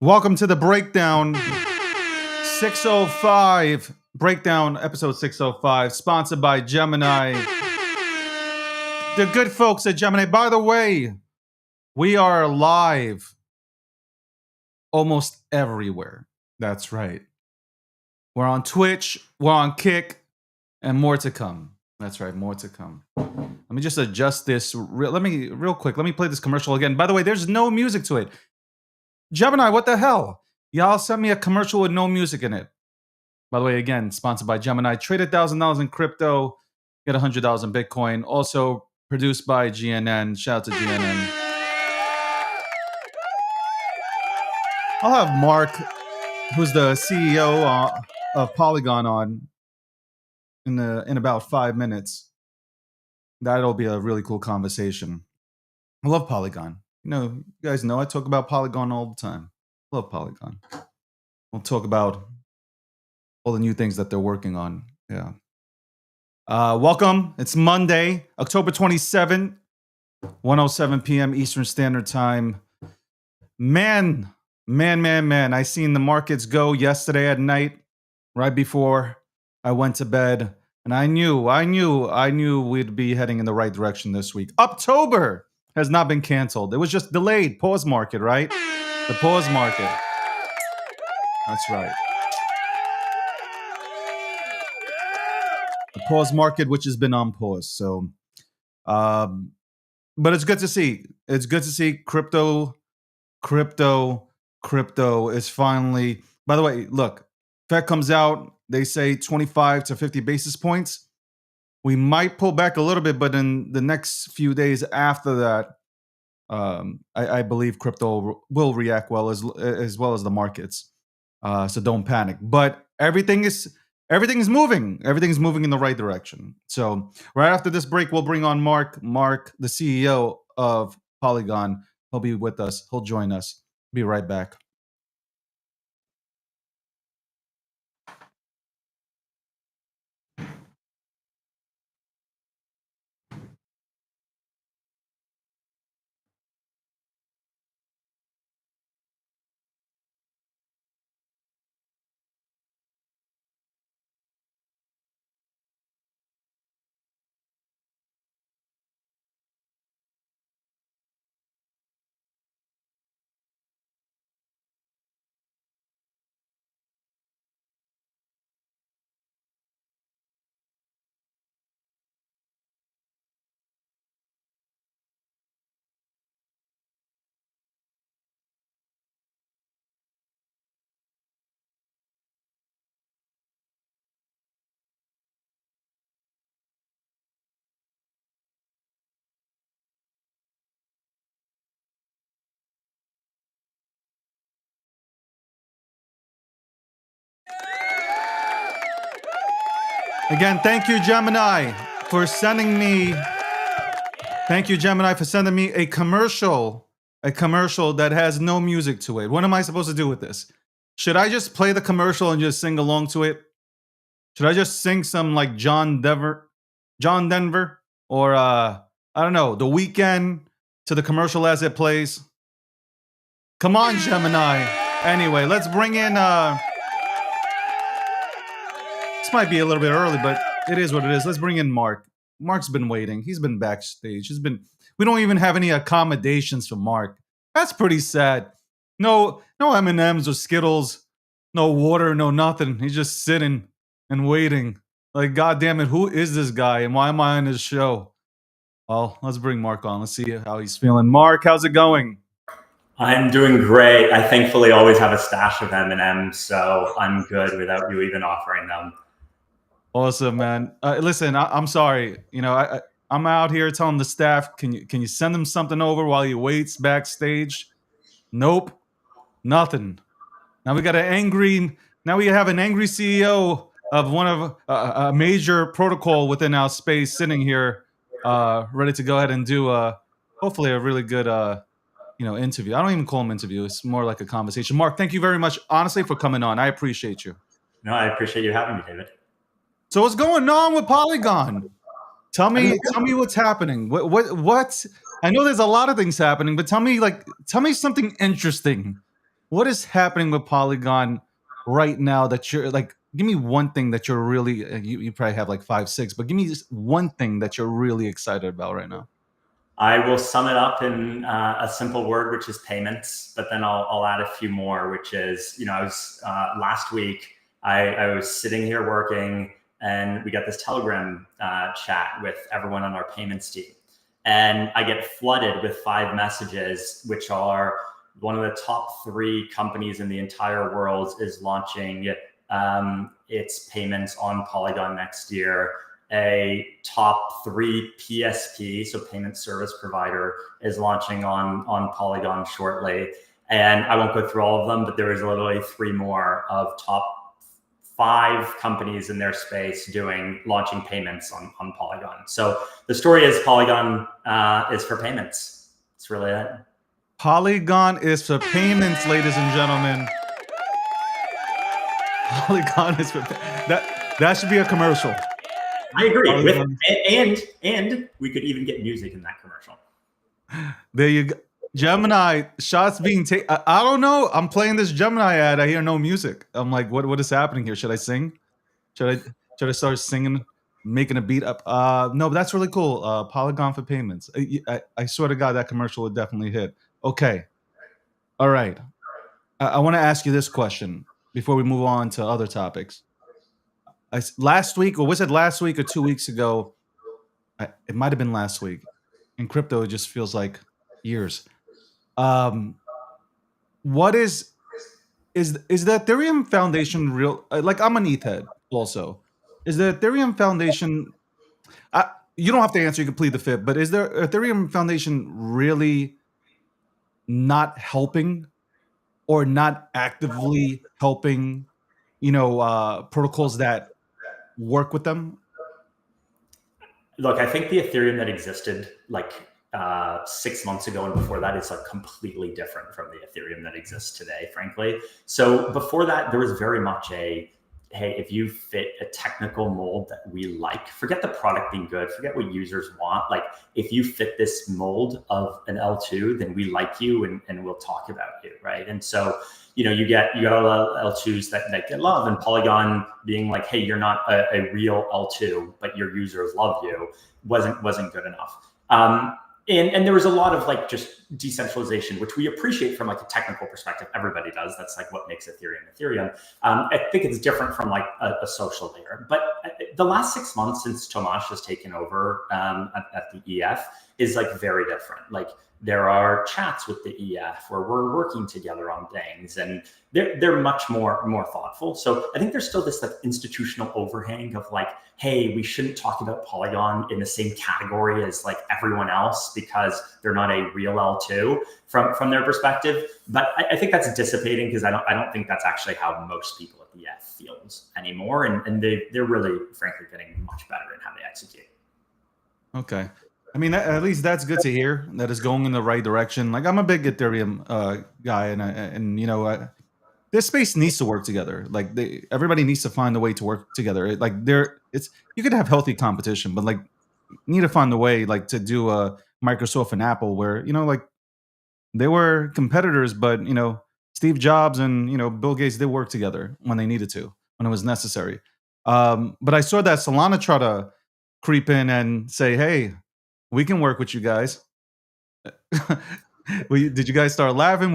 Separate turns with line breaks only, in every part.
Welcome to the breakdown 605. Breakdown episode 605, sponsored by Gemini. The good folks at Gemini. By the way, we are live almost everywhere. That's right. We're on Twitch, we're on Kick, and more to come. That's right, more to come. Let me just adjust this real quick. Let me play this commercial again. By the way, there's no music to it. Gemini, what the hell? Y'all sent me a commercial with no music in it. By the way, again, sponsored by Gemini. Trade $1,000 in crypto, get $100 in Bitcoin. Also produced by GNN. Shout out to GNN. I'll have Mark, who's the CEO of Polygon, on in about 5 minutes. That'll be a really cool conversation. I love Polygon. You guys know I talk about Polygon all the time. Love Polygon. We'll talk about all the new things that they're working on. Yeah. Welcome. It's Monday, October 27th, 1:07 p.m. Eastern Standard Time. Man. I seen the markets go yesterday at night, right before I went to bed. And I knew we'd be heading in the right direction this week. October has not been canceled. It was just delayed. Pause market, right? The pause market. That's right. The pause market, which has been on pause. So, but it's good to see. It's good to see crypto is finally. By the way, look, Fed comes out. They say 25 to 50 basis points. We might pull back a little bit, but in the next few days after that, I believe crypto will react well as well as the markets. So don't panic. But everything is moving. Everything's moving in the right direction. So right after this break, we'll bring on Mark. Mark, the CEO of Polygon. He'll be with us. He'll join us. Be right back. Again, thank you, Gemini, for sending me. Thank you, Gemini, for sending me a commercial that has no music to it. What am I supposed to do with this? Should I just play the commercial and just sing along to it? Should I just sing some like John Denver, or I don't know, The Weeknd to the commercial as it plays? Come on, Gemini. Anyway, let's bring in. This might be a little bit early, but it is what it is. Let's bring in Mark. Mark's been waiting. He's been backstage. We don't even have any accommodations for Mark. That's pretty sad. No M&Ms or Skittles, no water, no nothing. He's just sitting and waiting. Like, God damn it, who is this guy and why am I on his show? Well, let's bring Mark on. Let's see how he's feeling. Mark, how's it going?
I'm doing great. I thankfully always have a stash of M&Ms, so I'm good without you even offering them.
Awesome, man. Listen, I'm sorry. I'm out here telling the staff, can you send him something over while he waits backstage? Nope, nothing. Now we have an angry CEO of one of a major protocol within our space sitting here, ready to go ahead and do hopefully a really good interview. I don't even call him interview. It's more like a conversation. Mark, thank you very much, honestly, for coming on. I appreciate you.
No, I appreciate you having me, David.
So what's going on with Polygon? Tell me what's happening. What? I know there's a lot of things happening, but tell me something interesting. what is happening with Polygon right now that you're like? Give me one thing that you're really you probably have like five, six, but give me just one thing that you're really excited about right now.
I will sum it up in a simple word, which is payments. But then I'll add a few more, which is, I was last week, I was sitting here working, and we got this Telegram chat with everyone on our payments team. And I get flooded with 5 messages, which are one of the top 3 companies in the entire world is launching its payments on Polygon next year. A top 3 PSP, so payment service provider, is launching on Polygon shortly. And I won't go through all of them, but there is literally 3 more of top 5 companies in their space launching payments on Polygon. So the story is Polygon is for payments. It's really it.
Polygon is for payments, ladies and gentlemen. Polygon is for that should be a commercial.
I agree. And we could even get music in that commercial.
There you go. Gemini, shots being taken. I don't know. I'm playing this Gemini ad. I hear no music. I'm like, what is happening here? Should I sing? Should I start singing, making a beat up? No, but that's really cool. Polygon for payments. I swear to God, that commercial would definitely hit. Okay. All right. I want to ask you this question before we move on to other topics. Last week, or was it last week or 2 weeks ago? It might have been last week. In crypto, it just feels like years. What is the Ethereum Foundation real? Like, I'm an ETH head also. Is the Ethereum Foundation? You don't have to answer. You can plead the fifth. But is the Ethereum Foundation really not helping, or not actively helping? Protocols that work with them.
Look, I think the Ethereum that existed like 6 months ago and before that is like completely different from the Ethereum that exists today, frankly. So before that, there was very much hey, if you fit a technical mold that we like, forget the product being good, forget what users want. Like, if you fit this mold of an L2, then we like you and we'll talk about you, right? And so, you got L2s that get love, and Polygon being like, hey, you're not a real L2, but your users love you, wasn't good enough. And there was a lot of like just decentralization, which we appreciate from like a technical perspective. Everybody does. That's like what makes Ethereum. I think it's different from like a social layer. But the last 6 months since Tomasz has taken over at the EF is like very different. Like, there are chats with the EF where we're working together on things, and they're much more thoughtful. So I think there's still this like institutional overhang of like, hey, we shouldn't talk about Polygon in the same category as like everyone else because they're not a real L2 from their perspective. But I think that's dissipating, because I don't think that's actually how most people at the EF feels anymore, and they're really, frankly, getting much better in how they execute.
Okay. I mean, at least that's good to hear. That is going in the right direction. Like, I'm a big Ethereum guy, and this space needs to work together. Like, everybody needs to find a way to work together. You could have healthy competition, but like, you need to find a way like to do a Microsoft and Apple where like they were competitors, but Steve Jobs and Bill Gates did work together when they needed to, when it was necessary. But I saw that Solana try to creep in and say, hey, we can work with you guys. Did you guys start laughing?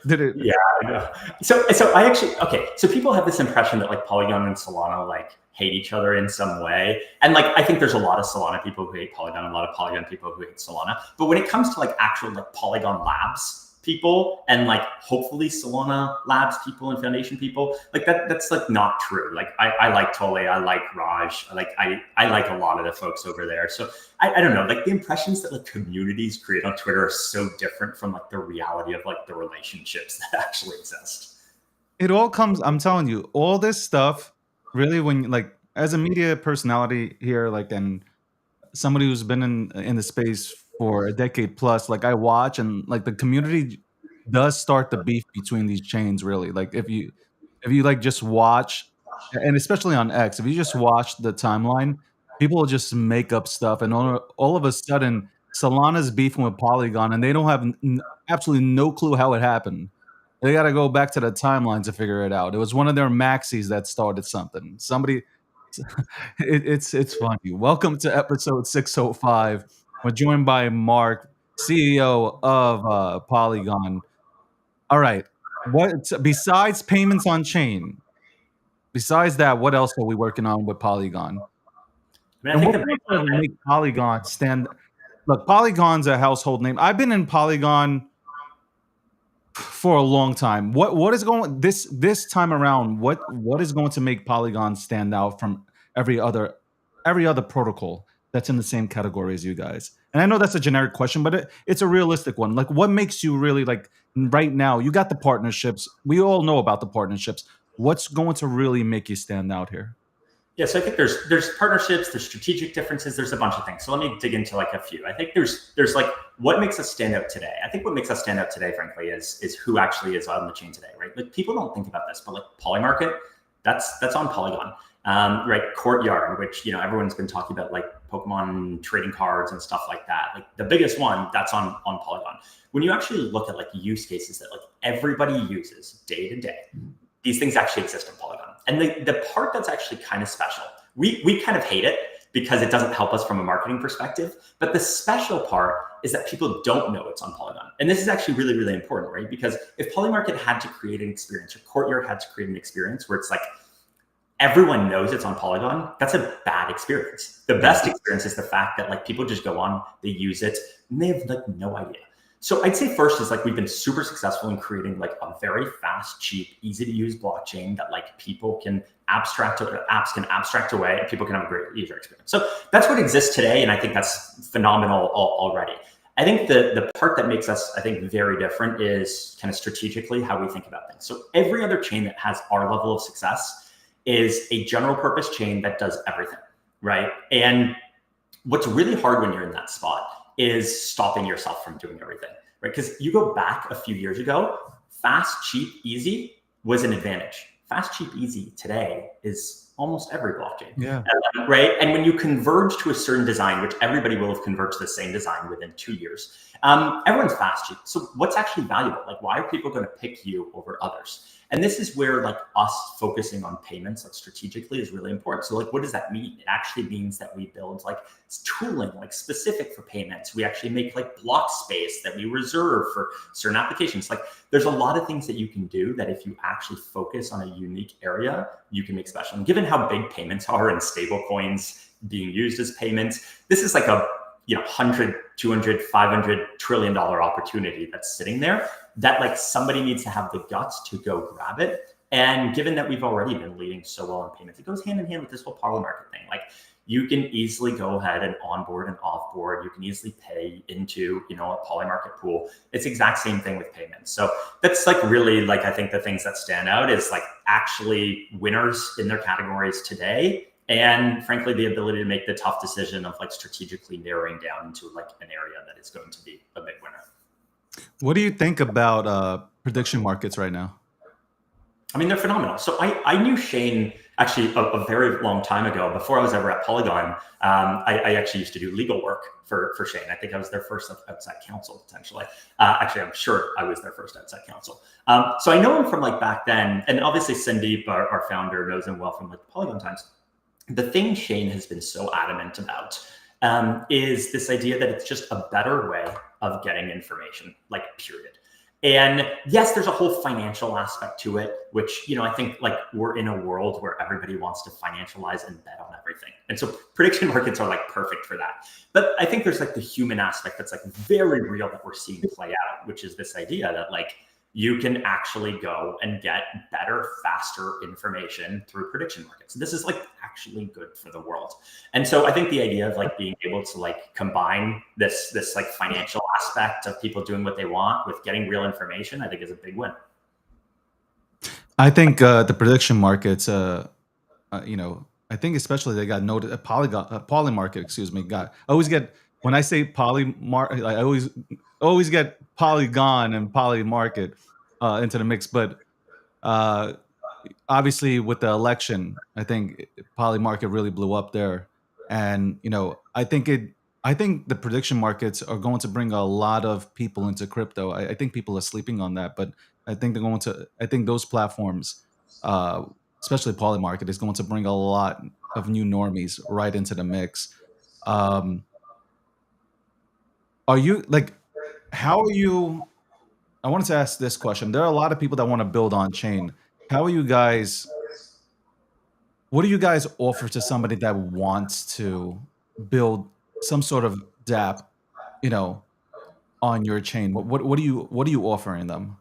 Did it?
Yeah, I know. So I actually, okay. So people have this impression that like Polygon and Solana like hate each other in some way. And like, I think there's a lot of Solana people who hate Polygon, a lot of Polygon people who hate Solana. But when it comes to like actual like Polygon Labs people, and like hopefully Solana Labs people and Foundation people, like that's like not true. Like, I like Tole, I like Raj, I like a lot of the folks over there. So I don't know, like the impressions that like communities create on Twitter are so different from like the reality of like the relationships that actually exist.
It all comes, I'm telling you, all this stuff really, when like, as a media personality here, like, and somebody who's been in the space for a decade plus, like, I watch, and like the community does start the beef between these chains, really. Like, if you like just watch, and especially on X, if you just watch the timeline, people will just make up stuff, and all of a sudden Solana's beefing with Polygon, and they don't have absolutely no clue how it happened. They got to go back to the timeline to figure it out. It was one of their maxis that started something. Somebody, it's funny. Welcome to episode 605. We're joined by Mark, CEO of Polygon. All right. What besides payments on chain? Besides that, what else are we working on with Polygon?
I mean, I
And
think
what
the big
would make Polygon stand? Look, Polygon's a household name. I've been in Polygon for a long time. What is going this time around? What is going to make Polygon stand out from every other protocol that's in the same category as you guys? And I know that's a generic question, but it's a realistic one. Like, what makes you really like right now? You got the partnerships. We all know about the partnerships. What's going to really make you stand out here?
Yeah, so I think there's partnerships, there's strategic differences, there's a bunch of things. So let me dig into like a few. I think there's like what makes us stand out today. I think what makes us stand out today, frankly, is who actually is on the chain today, right? Like people don't think about this, but like Polymarket, that's on Polygon, right? Courtyard, which everyone's been talking about, like Pokemon trading cards and stuff like that. Like the biggest one, that's on Polygon. When you actually look at like use cases that like everybody uses day to day, these things actually exist on Polygon. And the part that's actually kind of special, we kind of hate it because it doesn't help us from a marketing perspective. But the special part is that people don't know it's on Polygon. And this is actually really, really important, right? Because if Polymarket had to create an experience, or Courtyard had to create an experience where it's like everyone knows it's on Polygon, that's a bad experience. The best experience is the fact that like people just go on, they use it, and they have like no idea. So I'd say first is like we've been super successful in creating like a very fast, cheap, easy to use blockchain that like people can apps can abstract away and people can have a great user experience. So that's what exists today. And I think that's phenomenal already. I think the part that makes us, I think, very different is kind of strategically how we think about things. So every other chain that has our level of success is a general purpose chain that does everything, right? And what's really hard when you're in that spot is stopping yourself from doing everything, right? Because you go back a few years ago, fast, cheap, easy was an advantage. Fast, cheap, easy today is almost every blockchain, right? And when you converge to a certain design, which everybody will have converged to the same design within 2 years, everyone's fast, cheap. So what's actually valuable? Like, why are people going to pick you over others? And this is where like us focusing on payments like strategically is really important. So like, what does that mean? It actually means that we build like tooling like specific for payments. We actually make like block space that we reserve for certain applications. Like there's a lot of things that you can do that if you actually focus on a unique area, you can make special. And given how big payments are and stable coins being used as payments, this is like a 100, 200, 500 trillion dollar opportunity that's sitting there that like somebody needs to have the guts to go grab it. And given that we've already been leading so well in payments, it goes hand in hand with this whole Polymarket thing. Like you can easily go ahead and onboard and offboard. You can easily pay into, a Polymarket pool. It's exact same thing with payments. So that's like really like, I think the things that stand out is like actually winners in their categories today. And frankly, the ability to make the tough decision of like strategically narrowing down into like an area that is going to be a big winner.
What do you think about prediction markets right now?
I mean, they're phenomenal. So I knew Shane actually a very long time ago. Before I was ever at Polygon, I actually used to do legal work for Shane. I think I was their first outside counsel, potentially. Actually, I'm sure I was their first outside counsel. So I know him from like back then. And obviously Sandeep, our founder, knows him well from like the Polygon times. The thing Shane has been so adamant about is this idea that it's just a better way of getting information, like period. And yes, there's a whole financial aspect to it, which, I think like we're in a world where everybody wants to financialize and bet on everything. And so prediction markets are like perfect for that. But I think there's like the human aspect that's like very real that we're seeing play out, which is this idea that like you can actually go and get better, faster information through prediction markets. This is like actually good for the world. And so I think the idea of like being able to like combine this like financial aspect of people doing what they want with getting real information, I think is a big win.
I think the prediction markets, I think especially they got noted. Polymarket, excuse me, I always get when I say Polymarket, I always get Polygon and Polymarket into the mix. But obviously, with the election, I think Polymarket really blew up there, and I think the prediction markets are going to bring a lot of people into crypto. I think people are sleeping on that, but I think those platforms, uh, especially Polymarket, is going to bring a lot of new normies right into the mix. Um, are you like, how are you? I wanted to ask this question. There are a lot of people that want to build on chain. How are you guys? What do you guys offer to somebody that wants to build some sort of DApp, you know, on your chain? What are you offering them?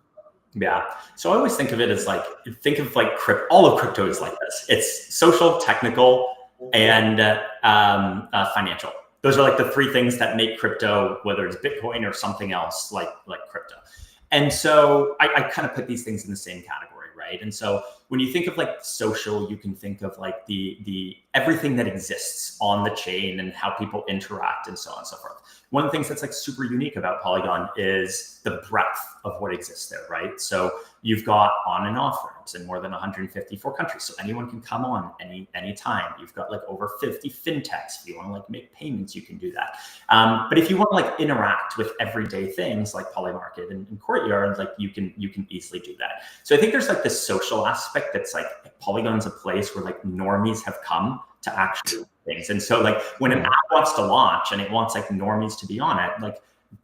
Yeah. So I always think of it as like, think of like all of crypto is like this. It's social, technical, and financial. Those are like the three things that make crypto, whether it's Bitcoin or something else like crypto. And so I kind of put these things in the same category, right? And so when you think of like social, you can think of like the everything that exists on the chain and how people interact and so on and so forth. One of the things that's like super unique about Polygon is the breadth of what exists there, right? So you've got on and off ramps in more than 154 countries. So anyone can come on anytime. You've got like over 50 fintechs. If you want to like make payments, you can do that. But if you want to like interact with everyday things like Polymarket and Courtyard, like you can easily do that. So I think there's like this social aspect that's like Polygon's a place where like normies have come to actually do things. And so like when an app wants to launch and it wants like normies to be on it, like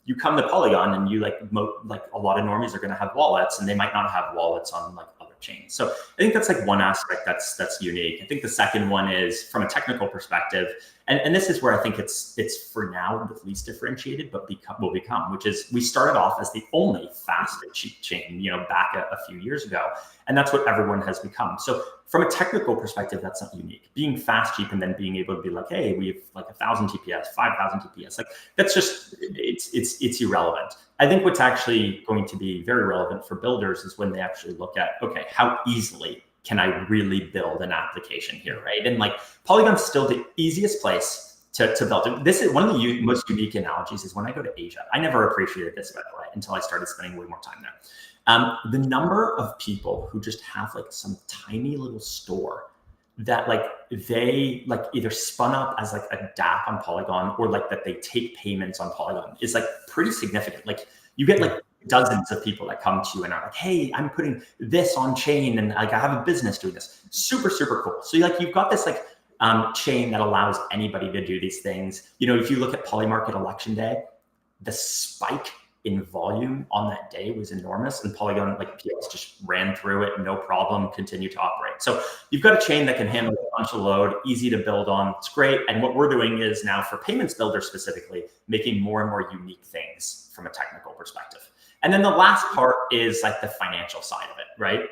you come to Polygon and you like a lot of normies are going to have wallets and they might not have wallets on like other chains. So I think that's like one aspect that's unique. I think the second one is from a technical perspective, and this is where I think it's for now the least differentiated, but will become, which is we started off as the only fast and cheap chain, back a few years ago, and that's what everyone has become. So from a technical perspective, that's not unique. Being fast, cheap, and then being able to be like, hey, we have like 1,000 TPS, 5,000 TPS, like that's just it's irrelevant. I think what's actually going to be very relevant for builders is when they actually look at, okay, how easily can I really build an application here, right? And like Polygon's still the easiest place to build. This is one of the most unique analogies is when I go to Asia. I never appreciated this, by the way, until I started spending way more time there. The number of people who just have like some tiny little store that like they like either spun up as like a DApp on Polygon or like that they take payments on Polygon is like pretty significant. Like you get like dozens of people that come to you and are like, hey, I'm putting this on chain and like I have a business doing this. Super, super cool. So like you've got this like chain that allows anybody to do these things. If you look at Polymarket election day, the spike in volume on that day was enormous, and Polygon like PLs just ran through it, no problem, continued to operate. So you've got a chain that can handle a bunch of load, easy to build on. It's great. And what we're doing is now for payments builders specifically, making more and more unique things from a technical perspective. And then the last part is like the financial side of it, right?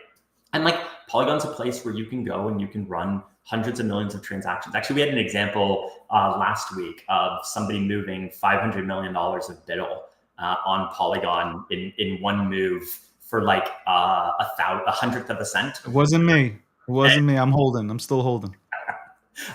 And like Polygon's a place where you can go and you can run hundreds of millions of transactions. Actually, we had an example last week of somebody moving $500 million of BUIDL on Polygon in one move for like a hundredth of a cent.
It wasn't me. I'm still holding.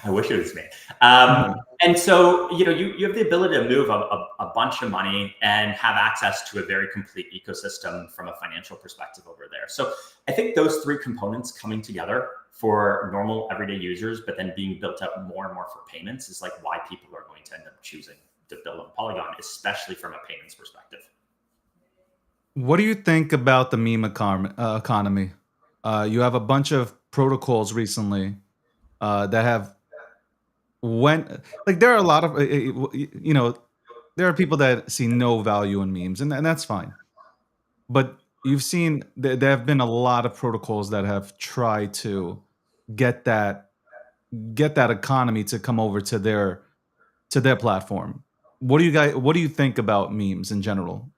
I wish it was me. And so, you have the ability to move a bunch of money and have access to a very complete ecosystem from a financial perspective over there. So I think those three components coming together for normal everyday users, but then being built up more and more for payments is like why people are going to end up choosing to build on Polygon, especially from a payments perspective.
What do you think about the meme economy? You have a bunch of protocols recently that have there are a lot of there are people that see no value in memes, and that's fine. But you've seen there have been a lot of protocols that have tried to get that economy to come over to their platform. What do you think about memes in general?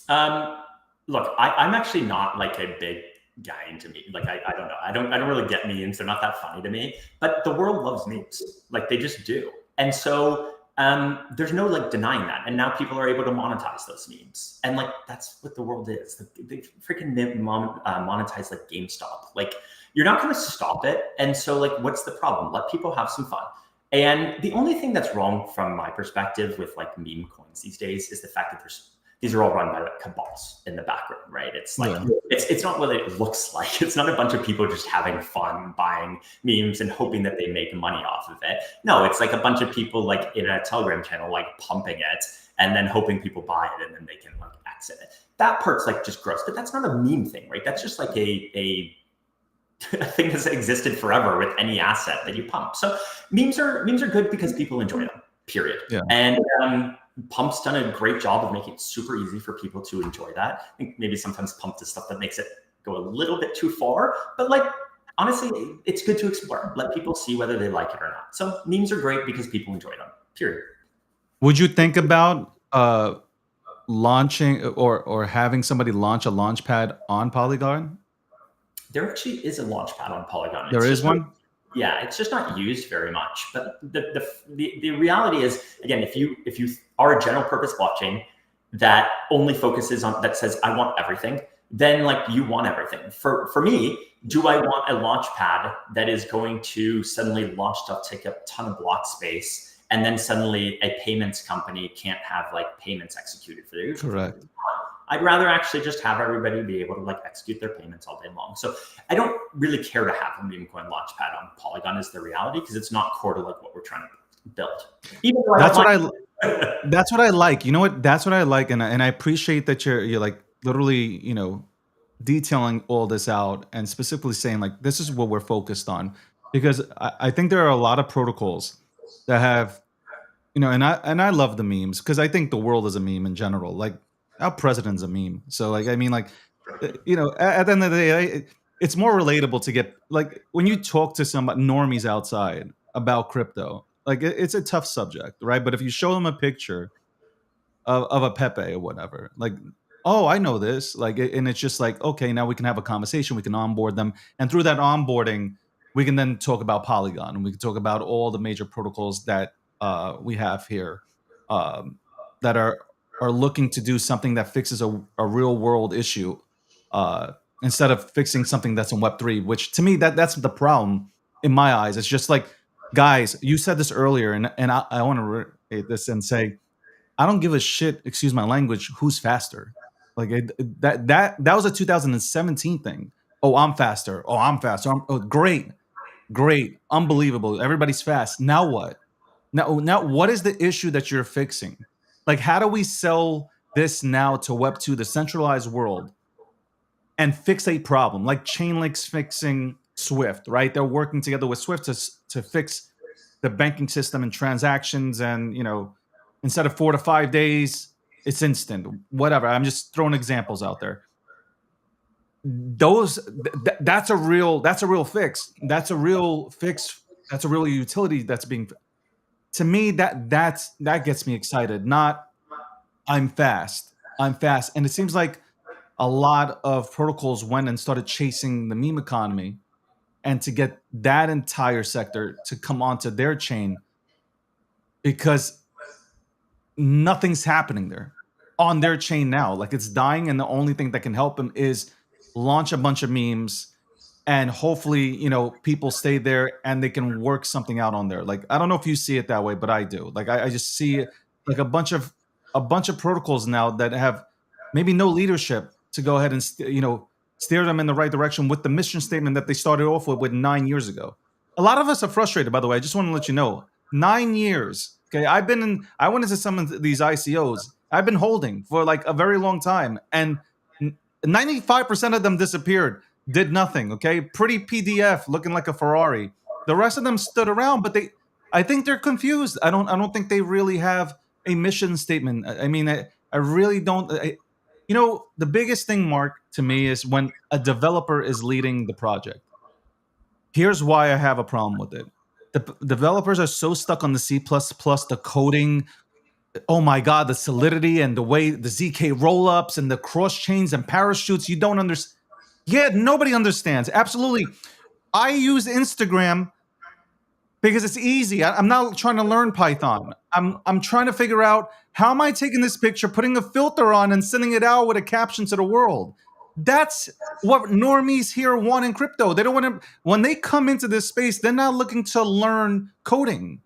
Look, I'm actually not like a big guy into me. Like I don't know. I don't really get memes. They're not that funny to me. But the world loves memes. Like they just do. And so there's no like denying that. And now people are able to monetize those memes. And like that's what the world is. They freaking monetize like GameStop. Like you're not going to stop it. And so like what's the problem? Let people have some fun. And the only thing that's wrong from my perspective with like meme coins these days is the fact that these are all run by like cabals in the background, right? It's like
Yeah.
it's not what it looks like. It's not a bunch of people just having fun buying memes and hoping that they make money off of it. No, it's like a bunch of people like in a Telegram channel like pumping it and then hoping people buy it and then they can like exit it. That part's like just gross, but that's not a meme thing, right? That's just like a thing that's existed forever with any asset that you pump. So memes are good because people enjoy them. Period.
Yeah.
And Pump's done a great job of making it super easy for people to enjoy that. I think maybe sometimes Pump does stuff that makes it go a little bit too far, but like honestly, it's good to explore. Let people see whether they like it or not. So memes are great because people enjoy them. Period.
Would you think about launching or having somebody launch a launchpad on Polygon?
There actually is a launchpad on Polygon.
There is one?
Yeah, it's just not used very much. But the reality is, again, if you are a general purpose blockchain that only focuses on, that says I want everything, then like you want everything. For me, do I want a launch pad that is going to suddenly launch stuff, take a ton of block space, and then suddenly a payments company can't have like payments executed for their users?
Correct.
I'd rather actually just have everybody be able to like execute their payments all day long. So I don't really care to have a meme coin launchpad on Polygon is the reality, because it's not core to like what we're trying to build. Even though
that's what I like. You know what? That's what I like, and I appreciate that you're like literally, you know, detailing all this out and specifically saying like this is what we're focused on, because I think there are a lot of protocols that have, you know, and I love the memes because I think the world is a meme in general. Like our president's a meme. So like, I mean, like, you know, at the end of the day, it's more relatable to get like when you talk to some normies outside about crypto, like it's a tough subject, right? But if you show them a picture of a Pepe or whatever, like, oh, I know this, like, and it's just like, okay, now we can have a conversation, we can onboard them, and through that onboarding, we can then talk about Polygon, and we can talk about all the major protocols that we have here that are looking to do something that fixes a real world issue instead of fixing something that's in Web3, which to me that's the problem in my eyes. It's just like, guys, you said this earlier, and I want to reiterate this and say, I don't give a shit, excuse my language, who's faster. Like that was a 2017 thing. Oh, I'm faster. Oh, I'm faster. Oh, great, unbelievable. Everybody's fast. Now what? Now what is the issue that you're fixing? Like, how do we sell this now to Web2, the centralized world, and fix a problem? Like Chainlink's fixing Swift, right? They're working together with Swift to fix the banking system and transactions, and you know, instead of 4 to 5 days, it's instant. Whatever. I'm just throwing examples out there. That's a real fix. That's a real fix. That's a real utility that's being. To me, that gets me excited. Not I'm fast, and it seems like a lot of protocols went and started chasing the meme economy, and to get that entire sector to come onto their chain, because nothing's happening there on their chain now. Like it's dying, and the only thing that can help them is launch a bunch of memes. And hopefully, you know, people stay there and they can work something out on there. Like, I don't know if you see it that way, but I do. Like, I just see like a bunch of protocols now that have maybe no leadership to go ahead and steer them in the right direction with the mission statement that they started off with 9 years ago. A lot of us are frustrated, by the way. I just want to let you know, 9 years. Okay, I went into some of these ICOs. I've been holding for like a very long time, and 95% of them disappeared. Did nothing. Okay, pretty PDF, looking like a Ferrari. The rest of them stood around, but I think they're confused. I don't think they really have a mission statement. I mean, I really don't. You know, the biggest thing, Mark, to me is when a developer is leading the project. Here's why I have a problem with it. The developers are so stuck on the C++, the coding. Oh my God, the solidity and the way the ZK rollups and the cross chains and parachutes. You don't understand. Yeah, nobody understands. Absolutely. I use Instagram because it's easy. I'm not trying to learn Python. I'm trying to figure out, how am I taking this picture, putting a filter on, and sending it out with a caption to the world? That's what normies here want in crypto. They don't want to, when they come into this space, they're not looking to learn coding.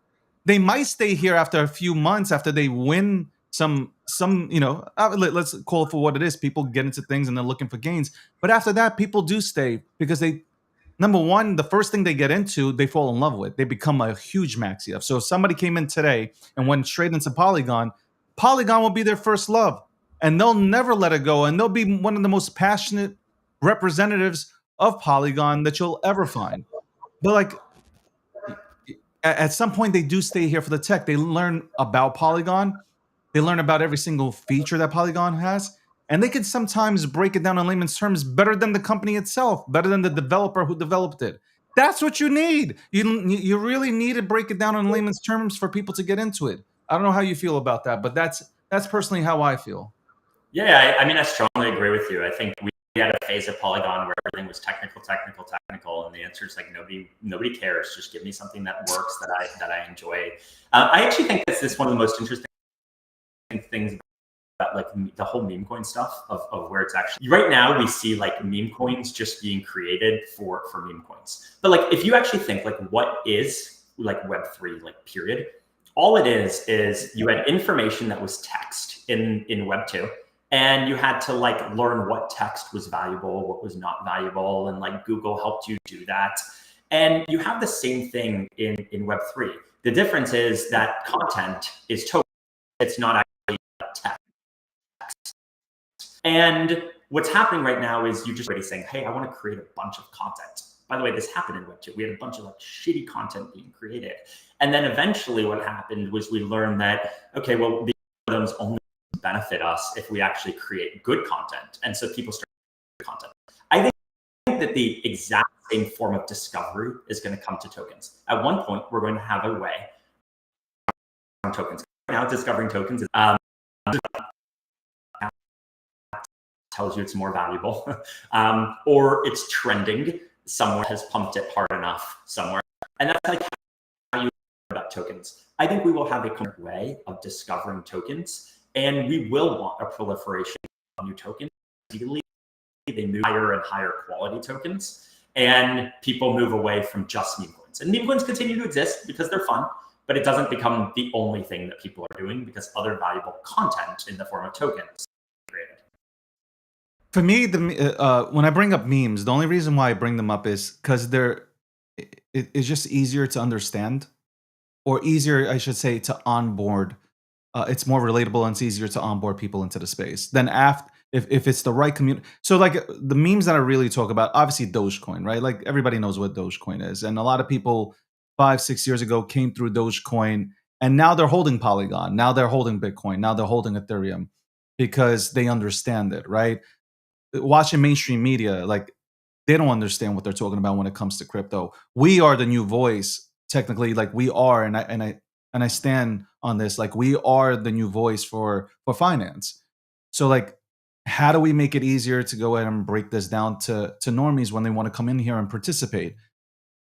They might stay here after a few months after they win let's call it for what it is. People get into things and they're looking for gains, but after that, people do stay because they number one, the first thing they get into, they fall in love with. They become a huge maxi up. So if somebody came in today and went straight into Polygon, Polygon will be their first love, and they'll never let it go. And they'll be one of the most passionate representatives of Polygon that you'll ever find. But like at some point, they do stay here for the tech. They learn about Polygon. They learn about every single feature that Polygon has, and they can sometimes break it down in layman's terms better than the company itself, better than the developer who developed it. That's what you need. You really need to break it down in layman's terms for people to get into it. I don't know how you feel about that, but that's personally how I feel.
Yeah, I mean, I strongly agree with you. I think we had a phase of Polygon where everything was technical, and the answer is like nobody cares. Just give me something that works, that I enjoy. I actually think this is one of the most interesting things about like the whole meme coin stuff of where it's actually right now we see like meme coins just being created for meme coins. But like if you actually think like what is like Web3 like period, all it is you had information that was text in Web 2. And you had to like learn what text was valuable, what was not valuable, and like Google helped you do that. And you have the same thing in Web3. The difference is that content is token. It's not actually text. And what's happening right now is you're just already saying, hey, I want to create a bunch of content. By the way, this happened in Web2. We had a bunch of like shitty content being created. And then eventually what happened was we learned that, okay, well, the algorithms only benefit us if we actually create good content. And so people start content. I think that the exact same form of discovery is going to come to tokens. At one point, we're going to have a way on tokens. Now discovering tokens is tells you it's more valuable or it's trending somewhere, has pumped it hard enough somewhere. And that's like how you about tokens. I think we will have a current way of discovering tokens, and we will want a proliferation of new tokens. Ideally, they move higher and higher quality tokens, and people move away from just meme coins. And meme coins continue to exist because they're fun, but it doesn't become the only thing that people are doing because other valuable content in the form of tokens is created.
For me, when I bring up memes, the only reason why I bring them up is because it's just easier to understand, or easier, I should say, to onboard. It's more relatable and it's easier to onboard people into the space than if it's the right community. So like the memes that I really talk about, obviously Dogecoin, right? Like everybody knows what Dogecoin is, and a lot of people 5-6 years ago came through Dogecoin, and now they're holding Polygon, now they're holding Bitcoin, now they're holding Ethereum because they understand it, right? Watching mainstream media, like they don't understand what they're talking about when it comes to crypto. We are the new voice, technically, like we are, and I stand on this, like we are the new voice for finance. So like, how do we make it easier to go ahead and break this down to normies when they want to come in here and participate?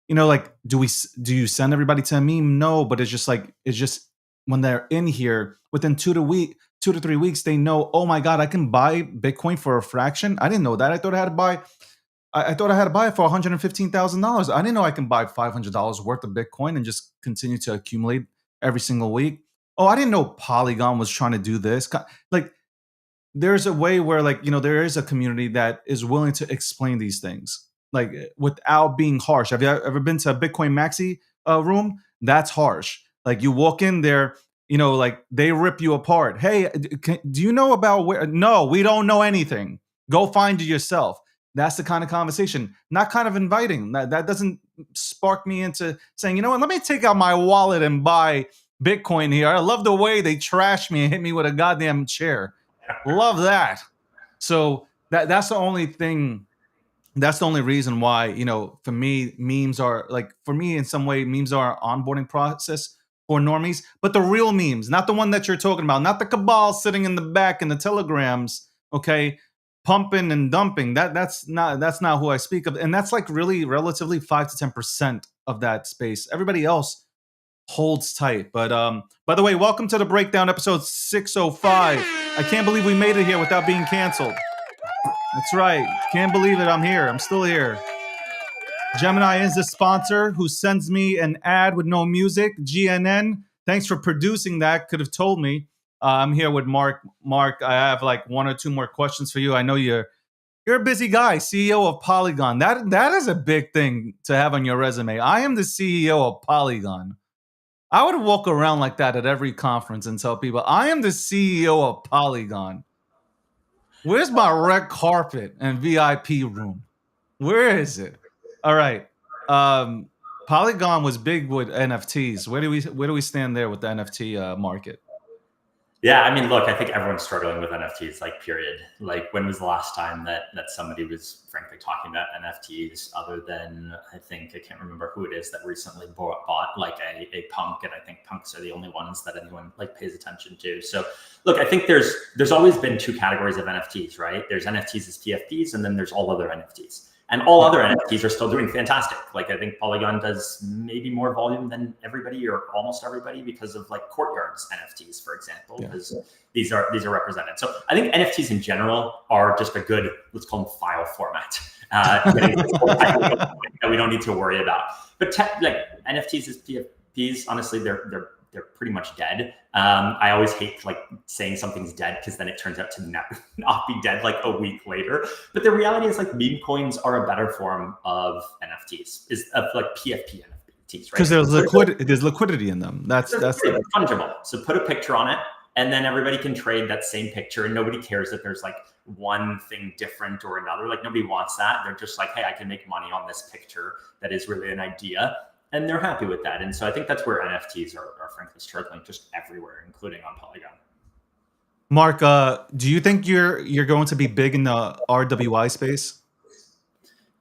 Like do you send everybody to a meme? No, but it's just when they're in here within 2 to 3 weeks, they know, oh my God, I can buy Bitcoin for a fraction. I didn't know that. I thought I had to buy it for $115,000. I didn't know I can buy $500 worth of Bitcoin and just continue to accumulate every single week. Oh, I didn't know Polygon was trying to do this. Like, there's a way where, like, there is a community that is willing to explain these things, like, without being harsh. Have you ever been to a Bitcoin Maxi room? That's harsh. Like, you walk in there, like, they rip you apart. Hey, do you know about where? No, we don't know anything. Go find it yourself. That's the kind of conversation, not kind of inviting. That doesn't spark me into saying, you know what, let me take out my wallet and buy Bitcoin here. I love the way they trash me and hit me with a goddamn chair. Love that. So that's the only thing. That's the only reason why, for me, memes are like, for me, in some way, memes are an onboarding process for normies, but the real memes, not the one that you're talking about, not the cabal sitting in the back in the telegrams, okay, pumping and dumping. That's not who I speak of. And that's like really relatively 5 to 10% of that space. Everybody else holds tight. But by the way, welcome to the breakdown, episode 605. I can't believe we made it here without being canceled. That's right. Can't believe it. I'm here. I'm still here. Gemini is the sponsor who sends me an ad with no music. GNN, thanks for producing that. Could have told me. I'm here with Mark. Mark, I have like one or two more questions for you. I know you're a busy guy, CEO of Polygon. That is a big thing to have on your resume. I am the CEO of Polygon. I would walk around like that at every conference and tell people, I am the CEO of Polygon. Where's my red carpet and VIP room? Where is it? All right. Um, Polygon was big with NFTs. Where do we stand there with the NFT market?
Yeah, I mean, look, I think everyone's struggling with NFTs, like, period. Like, when was the last time that somebody was frankly talking about NFTs other than, I think, I can't remember who it is that recently bought like a punk, and I think punks are the only ones that anyone like pays attention to. So look, I think there's always been two categories of NFTs, right? There's NFTs as PFPs, and then there's all other NFTs. And all other NFTs are still doing fantastic. Like, I think Polygon does maybe more volume than everybody or almost everybody because of like Courtyard's NFTs, for example, because these are represented. So I think NFTs in general are just a good, let's call them file format. That we don't need to worry about. But like NFTs as PFPs, honestly, they're pretty much dead. I always hate like saying something's dead because then it turns out to not be dead like a week later. But the reality is like meme coins are a better form of NFTs, is of like PFP NFTs, right?
Because there's liquidity in them. That's
fungible. So put a picture on it, and then everybody can trade that same picture, and nobody cares that there's like one thing different or another. Like, nobody wants that. They're just like, hey, I can make money on this picture that is really an idea. And they're happy with that. And so I think that's where NFTs are frankly struggling just everywhere, including on Polygon.
Mark, do you think you're going to be big in the RWI space?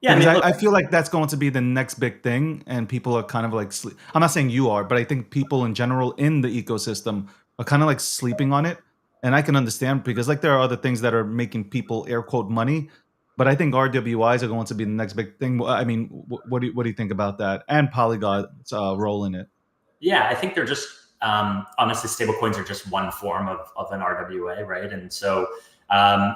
Yeah, I mean,
I feel like that's going to be the next big thing, and people are kind of like I'm not saying you are, but I think people in general in the ecosystem are kind of like sleeping on it. And I can understand, because like there are other things that are making people air quote money, but I think RWIs are going to be the next big thing. I mean, what do you think about that? And Polygon's role in it?
Yeah, I think they're just honestly, stablecoins are just one form of an RWA, right? And so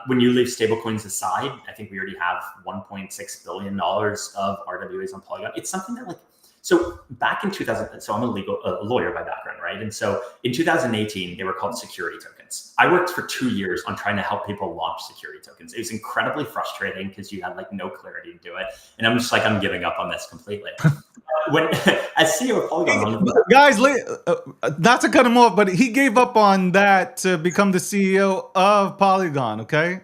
when you leave stablecoins aside, I think we already have $1.6 billion of RWAs on Polygon. It's something that, like, so back in 2000, so I'm a lawyer by background, right? And so in 2018, they were called security tokens. I worked for 2 years on trying to help people launch security tokens. It was incredibly frustrating because you had like no clarity to do it. And I'm just like, I'm giving up on this completely. When as CEO of Polygon,
guys, not to cut him off, but he gave up on that to become the CEO of Polygon. Okay.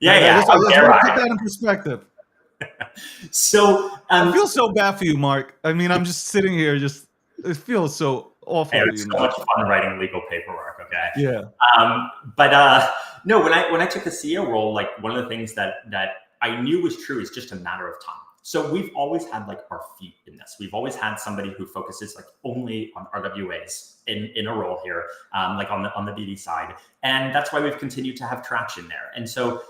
Yeah.
Let's put that in perspective.
So
I feel so bad for you, Mark. I mean, I'm just sitting here, it feels so awful.
It's so much fun writing legal paperwork. Okay.
Yeah.
But no, when I took the CEO role, like, one of the things that I knew was true is just a matter of time. So we've always had like our feet in this. We've always had somebody who focuses like only on RWAs in a role here, like on the BD side, and that's why we've continued to have traction there. And so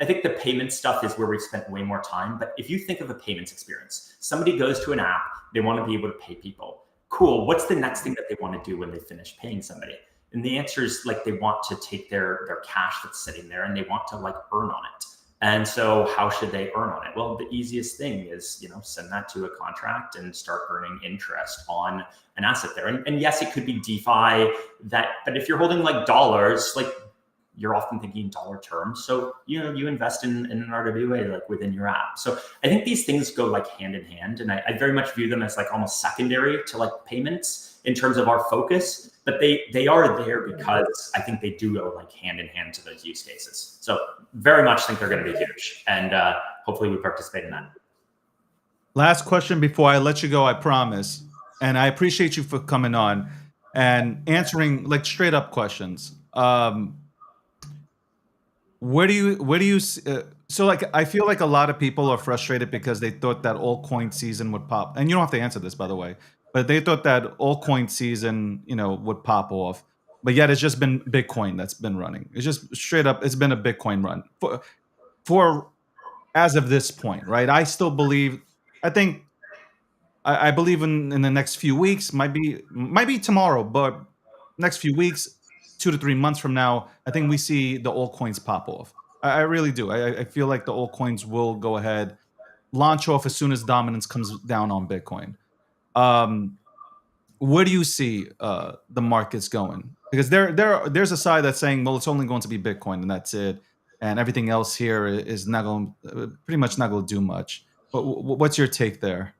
I think the payment stuff is where we've spent way more time. But if you think of a payments experience, somebody goes to an app, they want to be able to pay people. Cool. What's the next thing that they want to do when they finish paying somebody? And the answer is like, they want to take their cash that's sitting there and they want to like earn on it. And so how should they earn on it? Well, the easiest thing is, send that to a contract and start earning interest on an asset there. And yes, it could be DeFi but if you're holding like dollars, like, you're often thinking dollar terms. So, you invest in an RWA like within your app. So I think these things go like hand in hand. And I very much view them as like almost secondary to like payments in terms of our focus, but they are there because I think they do go like hand in hand to those use cases. So very much think they're going to be huge, and hopefully we participate in that.
Last question before I let you go, I promise. And I appreciate you for coming on and answering like straight up questions. Where do you so like, I feel like a lot of people are frustrated because they thought that altcoin season would pop, and you don't have to answer this, by the way, but they thought that altcoin season would pop off, but yet it's just been Bitcoin that's been running. It's just straight up, it's been a Bitcoin run for as of this point, right? I still believe, I believe in the next few weeks, might be tomorrow, but next few weeks, 2 to 3 months from now, I think we see the altcoins pop off. I really do. I feel like the altcoins will go ahead, launch off as soon as dominance comes down on Bitcoin. where do you see the markets going? Because there's a side that's saying, well, it's only going to be Bitcoin and that's it, and everything else here is not going, pretty much not going to do much. But what's your take there?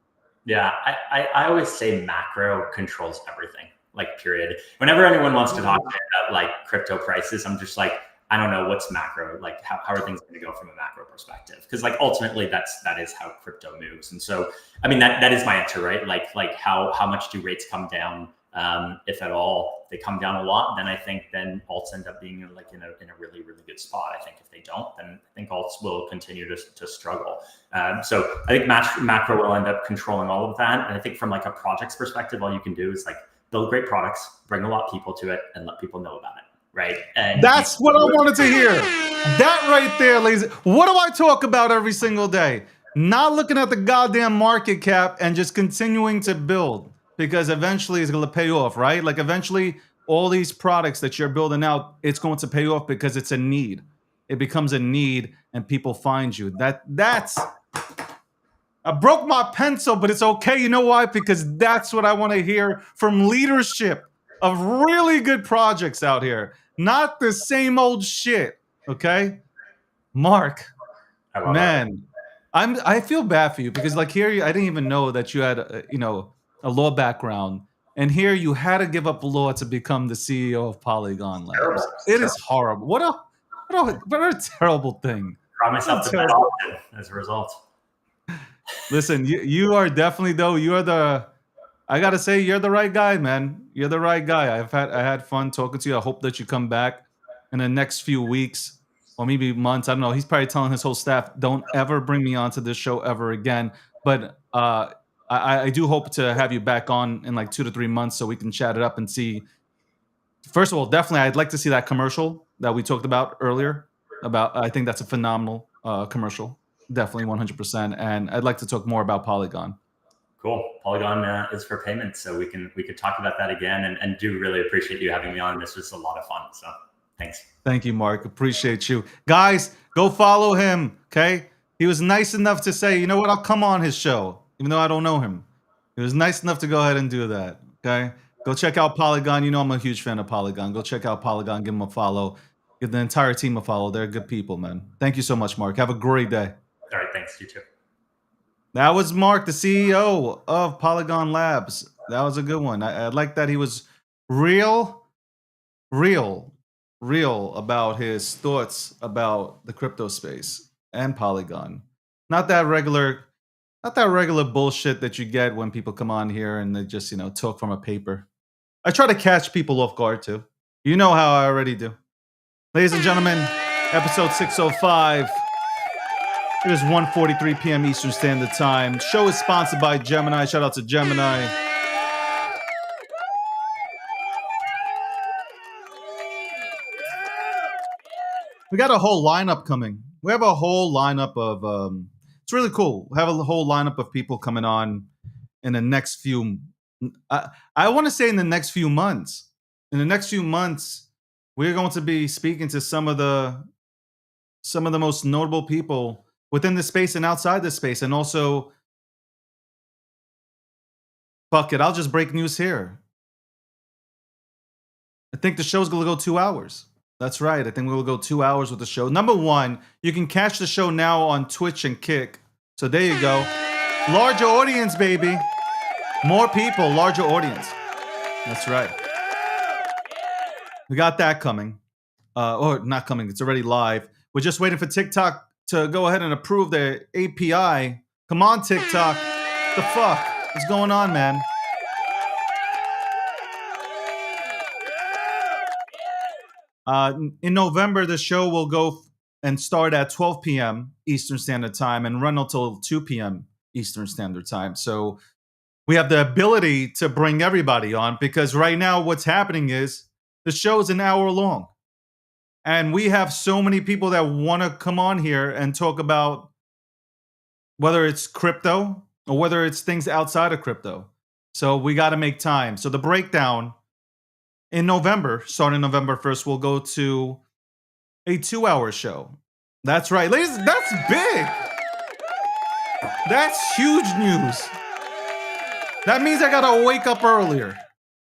Yeah, I always say macro controls everything, like period. Whenever anyone wants to talk to me about like crypto prices, I'm just like, I don't know what's macro, like how are things going to go from a macro perspective? Because like ultimately that is how crypto moves. And so, I mean, that is my answer, right? Like how much do rates come down? If at all they come down a lot, then I think then alts end up being like in a really, really good spot. I think if they don't, then I think alts will continue to struggle. So I think macro will end up controlling all of that. And I think from like a project's perspective, all you can do is like build great products, bring a lot of people to it, and let people know about it. Right. And
that's what I wanted to hear. That right there, ladies. What do I talk about every single day? Not looking at the goddamn market cap and just continuing to build, because eventually it's going to pay off, right? Like eventually all these products that you're building out, it's going to pay off because it's a need. It becomes a need and people find you. That's I broke my pencil, but it's okay. You know why? Because that's what I want to hear from leadership of really good projects out here. Not the same old shit. Okay? Mark, man, I feel bad for you because like here I didn't even know that you had a law background, and here you had to give up law to become the CEO of Polygon Labs.
Terrible.
It is horrible. What a terrible thing.
Brought myself to bed often as a result.
Listen, you are definitely though. You are the. I gotta say, you're the right guy, man. You're the right guy. I had fun talking to you. I hope that you come back in the next few weeks or maybe months. I don't know. He's probably telling his whole staff, "Don't ever bring me onto this show ever again." But I do hope to have you back on in like 2 to 3 months so we can chat it up and see. First of all, definitely, I'd like to see that commercial that we talked about earlier. I think that's a phenomenal commercial. Definitely 100%. And I'd like to talk more about Polygon.
Cool. Polygon is for payments, so we could talk about that again, and do really appreciate you having me on. This was a lot of fun. So thanks.
Thank you, Mark. Appreciate you. Guys, go follow him. Okay. He was nice enough to say, you know what, I'll come on his show, even though I don't know him. He was nice enough to go ahead and do that. Okay. Go check out Polygon. You know I'm a huge fan of Polygon. Go check out Polygon. Give him a follow. Give the entire team a follow. They're good people, man. Thank you so much, Mark. Have a great day.
All right. Thanks. You too.
That was Mark, the CEO of Polygon Labs. That was a good one. I like that he was real about his thoughts about the crypto space and Polygon. Not that regular bullshit that you get when people come on here and they just, talk from a paper. I try to catch people off guard too. You know how I already do. Ladies and gentlemen, episode 605. It is 1:43 p.m. Eastern Standard Time. Show is sponsored by Gemini. Shout out to Gemini. We got a whole lineup coming. We have a whole lineup of it's really cool. We have a whole lineup of people coming on in the next few I want to say in the next few months. In the next few months, we're going to be speaking to some of the most notable people within the space and outside the space. And also, fuck it, I'll just break news here. I think the show's going to go 2 hours. That's right. I think we'll go 2 hours with the show. Number one, you can catch the show now on Twitch and Kick. So there you go. Larger audience, baby. More people, larger audience. That's right. We got that coming. Or not coming. It's already live. We're just waiting for TikTok to go ahead and approve their API. Come on, TikTok. The fuck? What's going on, man? In November, the show will go and start at 12 p.m. Eastern Standard Time and run until 2 p.m. Eastern Standard Time. So we have the ability to bring everybody on, because right now what's happening is the show is an hour long. And we have so many people that want to come on here and talk about whether it's crypto or whether it's things outside of crypto. So we got to make time. So the breakdown in November, starting November 1st, we'll go to a 2-hour show. That's right. Ladies, that's big. That's huge news. That means I got to wake up earlier.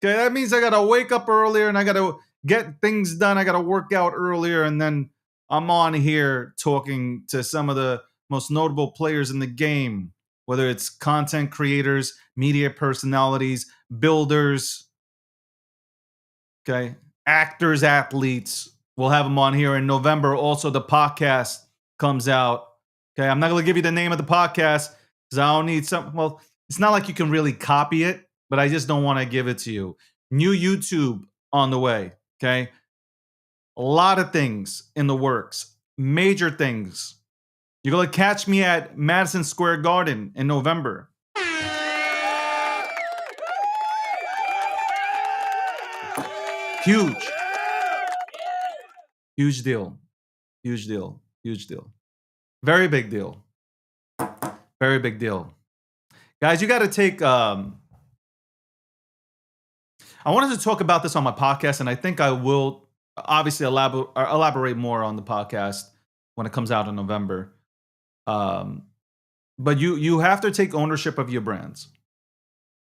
Okay, that means I got to wake up earlier and I got to get things done. I got to work out earlier. And then I'm on here talking to some of the most notable players in the game, whether it's content creators, media personalities, builders, okay, actors, athletes. We'll have them on here in November. Also, the podcast comes out. Okay, I'm not going to give you the name of the podcast because I don't need some. Well, it's not like you can really copy it, but I just don't want to give it to you. New YouTube on the way. Okay, a lot of things in the works, major things. You're going to catch me at Madison Square Garden in November. Huge. Huge deal. Huge deal. Huge deal. Very big deal. Very big deal. Guys, you got to take. I wanted to talk about this on my podcast, and I think I will obviously elaborate more on the podcast when it comes out in November. But you have to take ownership of your brands.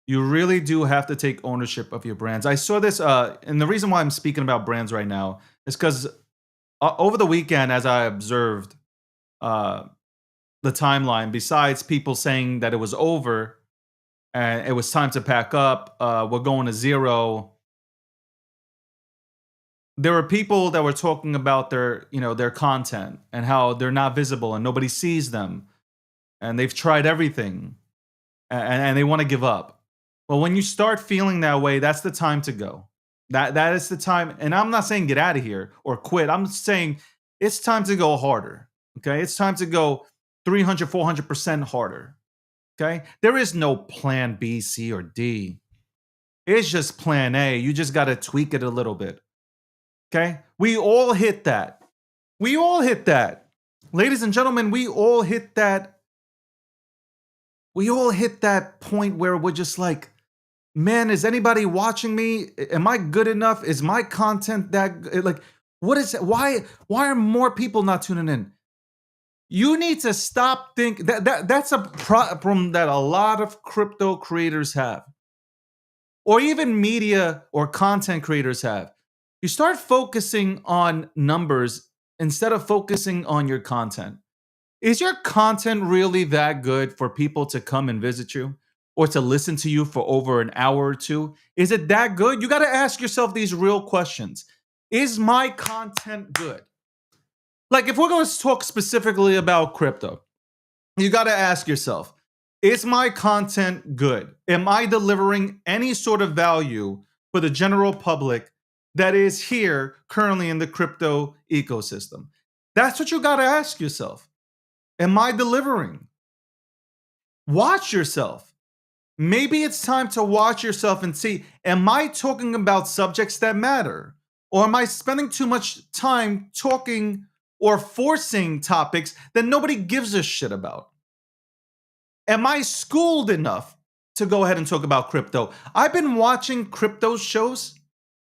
You really do have to take ownership of your brands. I saw this, and the reason why I'm speaking about brands right now is because over the weekend, as I observed the timeline, besides people saying that it was over and it was time to pack up, we're going to zero. There were people that were talking about their content and how they're not visible and nobody sees them, and they've tried everything, and they want to give up. Well, when you start feeling that way, that's the time to go. That is the time. And I'm not saying get out of here or quit. I'm saying it's time to go harder. Okay. It's time to go 300, 400% harder. Okay. There is no plan B, C, or D. It's just plan A. You just got to tweak it a little bit. Okay. We all hit that. We all hit that. Ladies and gentlemen, we all hit that. We all hit that point where we're just like, man, is anybody watching me? Am I good enough? Is my content that like? What is it? Why are more people not tuning in? You need to stop thinking that's a problem that a lot of crypto creators have, or even media or content creators have. You start focusing on numbers instead of focusing on your content. Is your content really that good for people to come and visit you or to listen to you for over an hour or two? Is it that good? You got to ask yourself these real questions. Is my content good? Like, if we're going to talk specifically about crypto, you got to ask yourself, is my content good? Am I delivering any sort of value for the general public that is here currently in the crypto ecosystem? That's what you got to ask yourself. Am I delivering? Watch yourself. Maybe it's time to watch yourself and see, am I talking about subjects that matter? Or am I spending too much time talking or forcing topics that nobody gives a shit about? Am I schooled enough to go ahead and talk about crypto? I've been watching crypto shows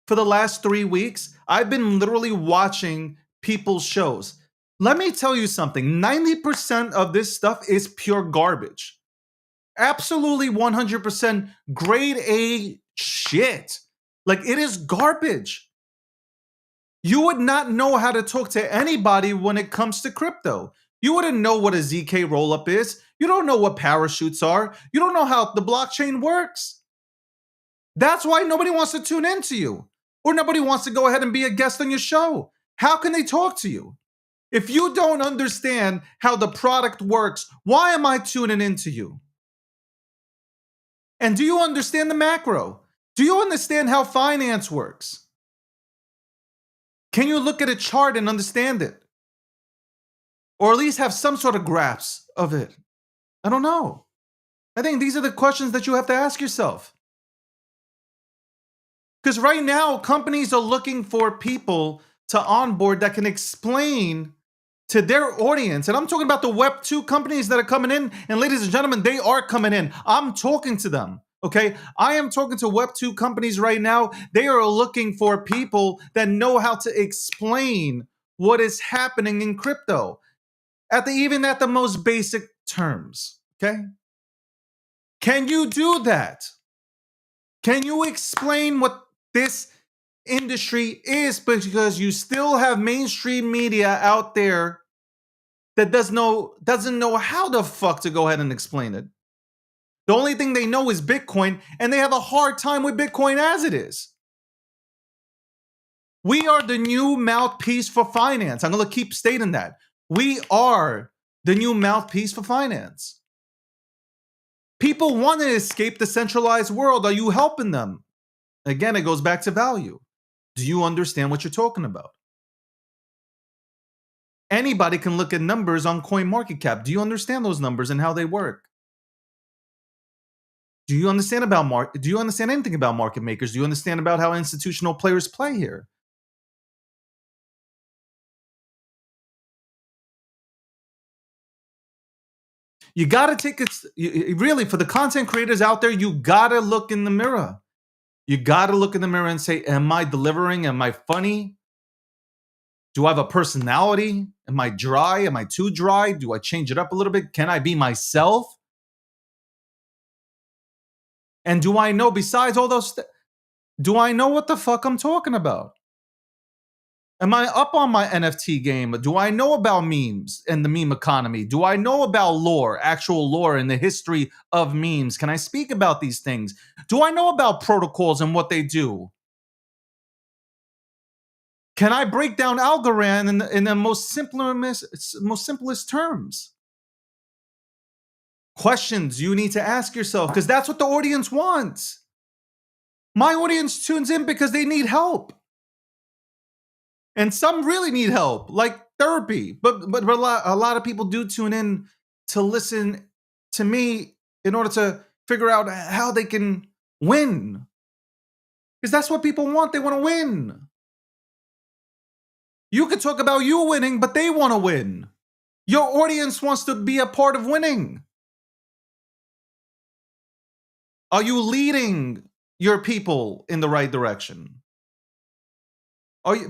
for the last 3 weeks. I've been literally watching people's shows. Let me tell you something. 90% of this stuff is pure garbage. Absolutely 100% grade A shit. Like, it is garbage. You would not know how to talk to anybody when it comes to crypto. You wouldn't know what a ZK rollup is. You don't know what parachutes are. You don't know how the blockchain works. That's why nobody wants to tune into you, or nobody wants to go ahead and be a guest on your show. How can they talk to you? If you don't understand how the product works, why am I tuning into you? And do you understand the macro? Do you understand how finance works? Can you look at a chart and understand it? Or at least have some sort of grasp of it? I don't know. I think these are the questions that you have to ask yourself. Because right now, companies are looking for people to onboard that can explain to their audience. And I'm talking about the Web 2 companies that are coming in. And ladies and gentlemen, they are coming in. I'm talking to them. Okay. I am talking to Web 2 companies right now. They are looking for people that know how to explain what is happening in crypto even at the most basic terms. Okay. Can you do that? Can you explain what this industry is? Because you still have mainstream media out there that doesn't know how the fuck to go ahead and explain it. The only thing they know is Bitcoin, and they have a hard time with Bitcoin as it is. We are the new mouthpiece for finance. I'm going to keep stating that. We are the new mouthpiece for finance. People want to escape the centralized world. Are you helping them? Again, it goes back to value. Do you understand what you're talking about? Anybody can look at numbers on CoinMarketCap. Do you understand those numbers and how they work? Do you understand Do you understand anything about market makers? Do you understand about how institutional players play here? You got to take it really for the content creators out there. You got to look in the mirror. You got to look in the mirror and say, am I delivering? Am I funny? Do I have a personality? Am I dry? Am I too dry? Do I change it up a little bit? Can I be myself? And do I know, besides all those, do I know what the fuck I'm talking about? Am I up on my NFT game? Do I know about memes and the meme economy? Do I know about lore, actual lore and the history of memes? Can I speak about these things? Do I know about protocols and what they do? Can I break down Algorand in the most simplest terms? Questions you need to ask yourself, because that's what the audience wants. My audience tunes in because they need help. And some really need help, like therapy. But a lot of people do tune in to listen to me in order to figure out how they can win. Because that's what people want. They want to win. You could talk about you winning, but they want to win. Your audience wants to be a part of winning. Are you leading your people in the right direction?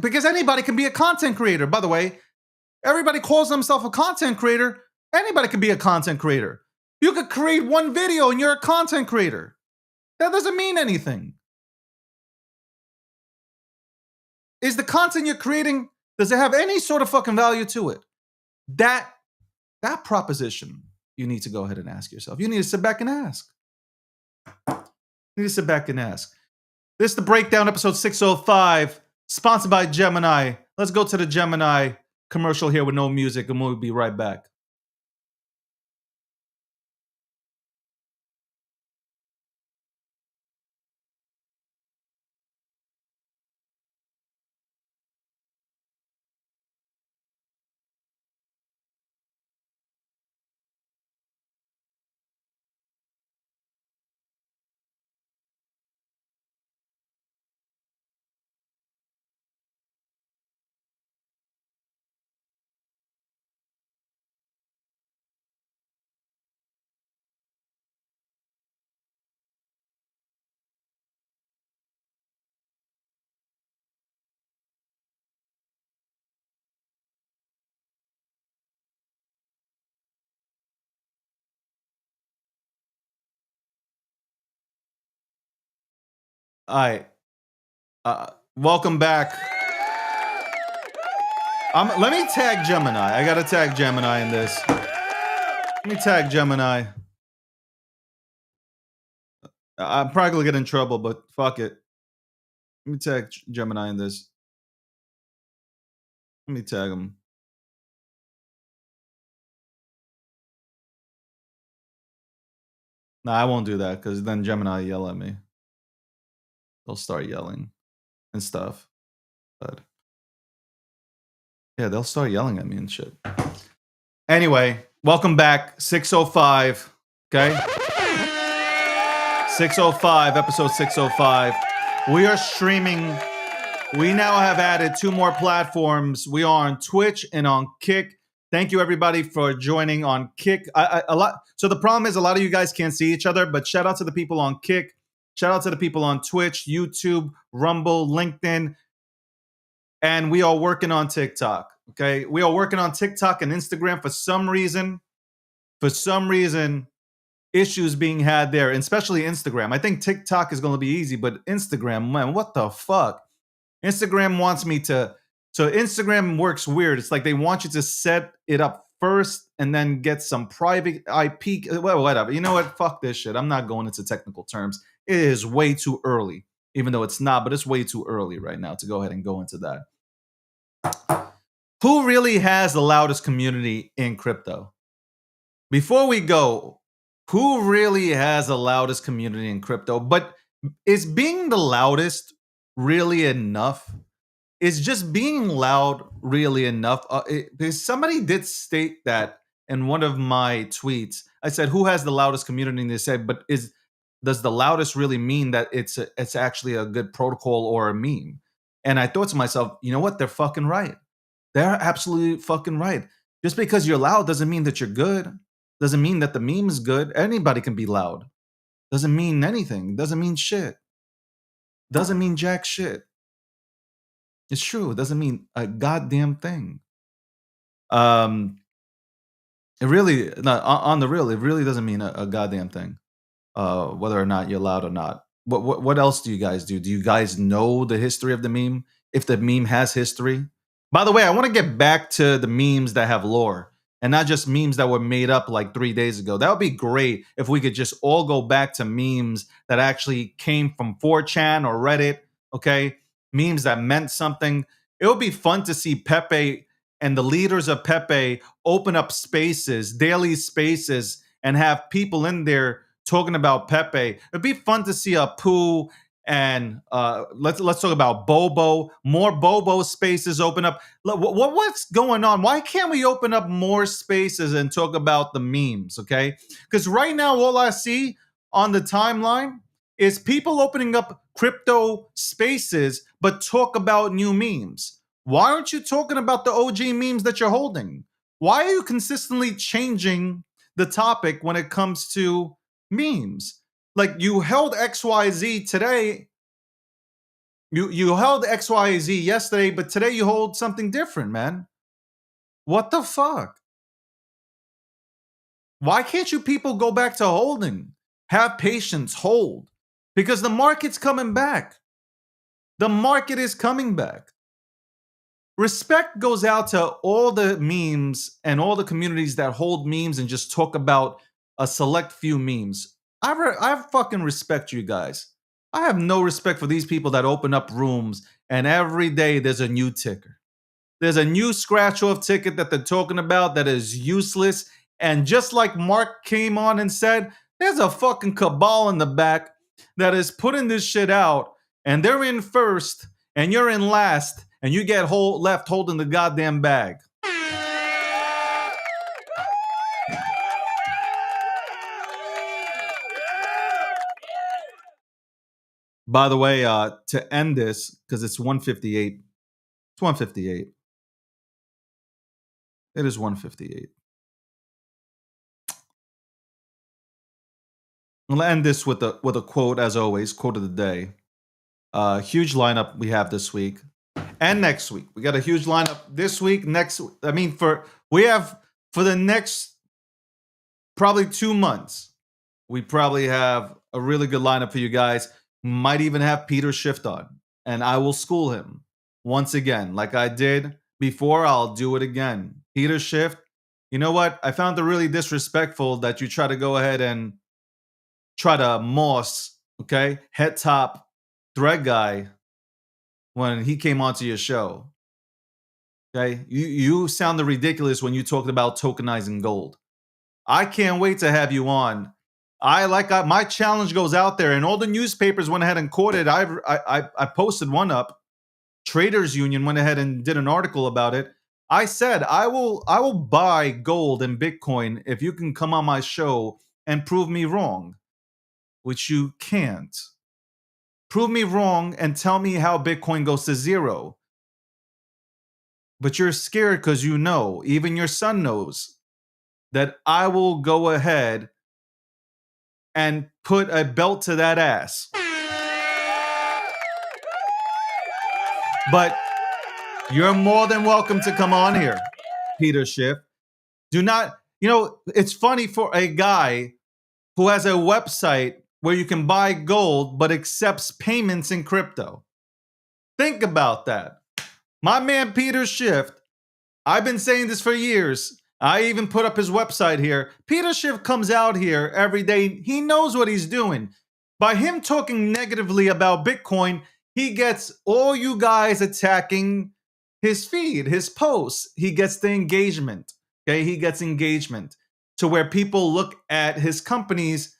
Because anybody can be a content creator. By the way, everybody calls themselves a content creator. Anybody can be a content creator. You could create one video and you're a content creator. That doesn't mean anything. Is the content you're creating, does it have any sort of fucking value to it? That proposition, you need to go ahead and ask yourself. You need to sit back and ask. This is the Breakdown, episode 605, sponsored by Gemini. Let's go to the Gemini commercial here with no music, and we'll be right back. All right. Welcome back. Let me tag Gemini. I got to tag Gemini in this. Let me tag Gemini. I'm probably going to get in trouble, but fuck it. Let me tag Gemini in this. Let me tag him. No, I won't do that because then Gemini yell at me. They'll start yelling and stuff. But yeah, they'll start yelling at me and shit. Anyway, welcome back. 605. Okay? 605, episode 605. We are streaming. We now have added 2 more platforms. We are on Twitch and on Kick. Thank you, everybody, for joining on Kick. So the problem is a lot of you guys can't see each other, but shout out to the people on Kick. Shout out to the people on Twitch, YouTube, Rumble, LinkedIn. And we are working on TikTok. Okay? We are working on TikTok and Instagram for some reason. issues being had there, and especially Instagram. I think TikTok is going to be easy, but Instagram, man, what the fuck? Instagram wants me to. So Instagram works weird. It's like they want you to set it up first and then get some private IP. Well, whatever. You know what? Fuck this shit. I'm not going into technical terms. It is way too early, even though it's not, but it's way too early right now to go ahead and go into that. Who really has the loudest community in crypto? Before we go, who really has the loudest community in crypto? But is being the loudest really enough? Is just being loud really enough? Because somebody did state that in one of my tweets. I said, "Who has the loudest community?" And they said, "But does the loudest really mean that it's actually a good protocol or a meme?" And I thought to myself, you know what? They're fucking right. They're absolutely fucking right. Just because you're loud doesn't mean that you're good. Doesn't mean that the meme is good. Anybody can be loud. Doesn't mean anything. Doesn't mean shit. Doesn't mean jack shit. It's true. It doesn't mean a goddamn thing. It really, no, on the real, it really doesn't mean a goddamn thing. Whether or not you're loud or not. What else do you guys do? Do you guys know the history of the meme? If the meme has history? By the way, I want to get back to the memes that have lore and not just memes that were made up like 3 days ago. That would be great if we could just all go back to memes that actually came from 4chan or Reddit, okay? Memes that meant something. It would be fun to see Pepe and the leaders of Pepe open up spaces, daily spaces, and have people in there talking about Pepe. It'd be fun to see a Pooh and let's talk about Bobo. More Bobo spaces open up. What's going on? Why can't we open up more spaces and talk about the memes? Okay, because right now all I see on the timeline is people opening up crypto spaces, but talk about new memes. Why aren't you talking about the OG memes that you're holding? Why are you consistently changing the topic when it comes to memes? Like you held XYZ today. You held XYZ yesterday, but today you hold something different, man. What the fuck? Why can't you people go back to holding? Have patience, hold. Because the market's coming back. The market is coming back. Respect goes out to all the memes and all the communities that hold memes and just talk about a select few memes. I fucking respect you guys. I have no respect for these people that open up rooms and every day there's a new ticker. There's a new scratch off ticket that they're talking about that is useless. And just like Mark came on and said, there's a fucking cabal in the back that is putting this shit out and they're in first and you're in last and you get left holding the goddamn bag. By the way, to end this, because it's 1:58. It's 1:58. It is 1:58. I'll end this with a quote, as always, quote of the day. Huge lineup we have this week and next week. We got a huge lineup this week, next. I mean, we have for the next probably 2 months. We probably have a really good lineup for you guys. Might even have Peter Schiff on, and I will school him once again, like I did before. I'll do it again. Peter Schiff. You know what? I found it really disrespectful that you try to go ahead and try to moss, okay, head top thread guy when he came onto your show. Okay, you sounded ridiculous when you talked about tokenizing gold. I can't wait to have you on. My challenge goes out there, and all the newspapers went ahead and caught it. I posted one up. Traders Union went ahead and did an article about it. I said I will buy gold and Bitcoin if you can come on my show and prove me wrong, which you can't. Prove me wrong and tell me how Bitcoin goes to zero. But you're scared because you know, even your son knows, that I will go ahead and put a belt to that ass. But you're more than welcome to come on here, Peter Schiff. Do not, it's funny for a guy who has a website where you can buy gold but accepts payments in crypto. Think about that. My man Peter Schiff, I've been saying this for years. I even put up his website here. Peter Schiff comes out here every day. He knows what he's doing. By him talking negatively about Bitcoin, he gets all you guys attacking his feed, his posts. He gets the engagement. Okay, he gets engagement to where people look at his companies,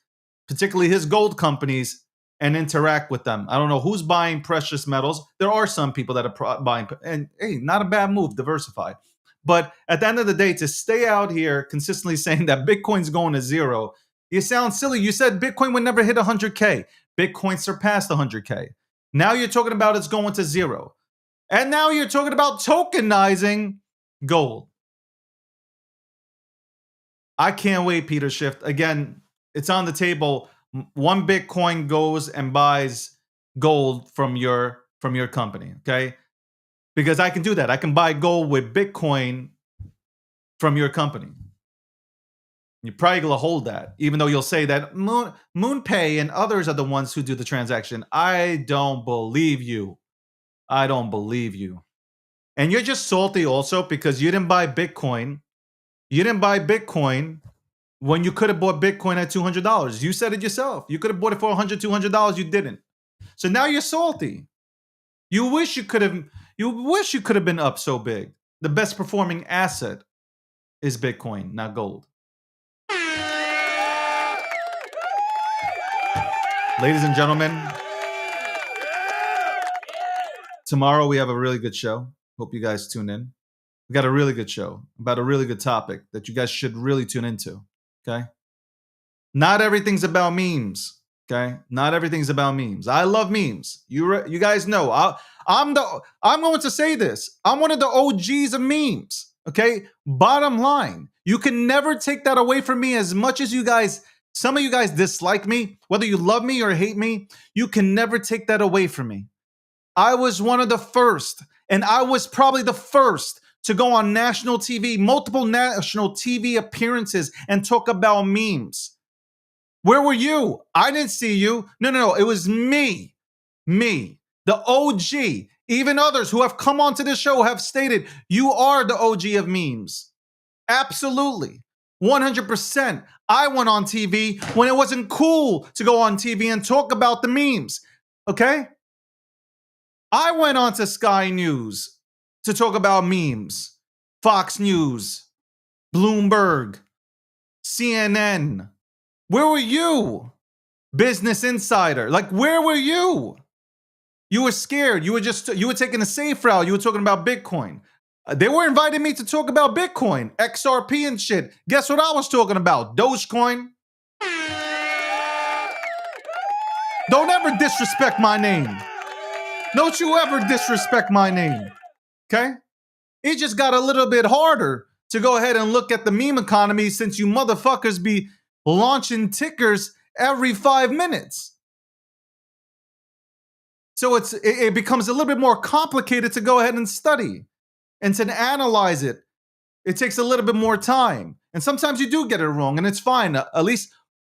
particularly his gold companies, and interact with them. I don't know who's buying precious metals. There are some people that are buying, and hey, not a bad move, diversify. But at the end of the day, to stay out here consistently saying that Bitcoin's going to zero, you sound silly. You said Bitcoin would never hit 100K. Bitcoin surpassed 100K. Now you're talking about it's going to zero. And now you're talking about tokenizing gold. I can't wait, Peter Schiff. Again, it's on the table. 1 Bitcoin goes and buys gold from your company, okay? Because I can do that. I can buy gold with Bitcoin from your company. You're probably going to hold that, even though you'll say that MoonPay and others are the ones who do the transaction. I don't believe you. I don't believe you. And you're just salty also because you didn't buy Bitcoin. You didn't buy Bitcoin when you could have bought Bitcoin at $200. You said it yourself. You could have bought it for $100, $200. You didn't. So now you're salty. You wish you could have been up so big. The best performing asset is Bitcoin, not gold. Ladies and gentlemen, tomorrow we have a really good show. Hope you guys tune in. We got a really good show about a really good topic that you guys should really tune into. Okay? Not everything's about memes. Okay? Not everything's about memes. I love memes. You guys know. I'm going to say this. I'm one of the OGs of memes. Okay? Bottom line, you can never take that away from me. As much as some of you guys dislike me, whether you love me or hate me, you can never take that away from me. I was one of the first, and I was probably the first to go on national TV, multiple national TV appearances, and talk about memes. Where were you? I didn't see you. No. It was me. Me. The OG. Even others who have come onto this show have stated, you are the OG of memes. Absolutely. 100%. I went on TV when it wasn't cool to go on TV and talk about the memes. Okay? I went on to Sky News to talk about memes. Fox News, Bloomberg, CNN. Where were you? Business Insider. Like, where were you? You were scared. You were taking a safe route. You were talking about Bitcoin. They were inviting me to talk about Bitcoin, XRP and shit. Guess what I was talking about? Dogecoin. Don't ever disrespect my name. Don't you ever disrespect my name. Okay? It just got a little bit harder to go ahead and look at the meme economy since you motherfuckers be launching tickers every 5 minutes. So it becomes a little bit more complicated to go ahead and study and to analyze it. It takes a little bit more time. And sometimes you do get it wrong, and it's fine. At least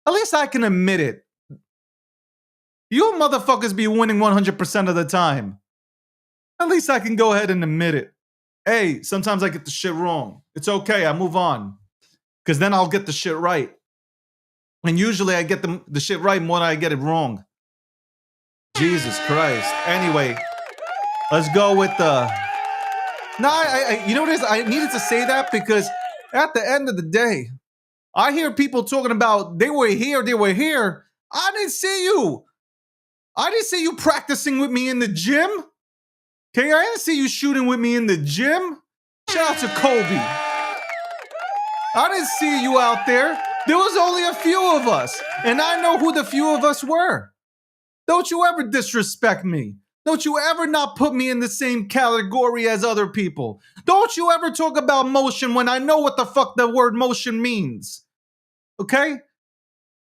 I can admit it. You motherfuckers be winning 100% of the time. At least I can go ahead and admit it. Hey, sometimes I get the shit wrong. It's okay. I move on. Because then I'll get the shit right. And usually I get the shit right more than I get it wrong. Jesus Christ. Anyway, let's go with the... No, you know what it is? I needed to say that because at the end of the day, I hear people talking about they were here. I didn't see you. I didn't see you practicing with me in the gym. Okay, I didn't see you shooting with me in the gym. Shout out to Kobe. I didn't see you out there. There was only a few of us, and I know who the few of us were. Don't you ever disrespect me. Don't you ever not put me in the same category as other people. Don't you ever talk about motion when I know what the fuck the word motion means. Okay?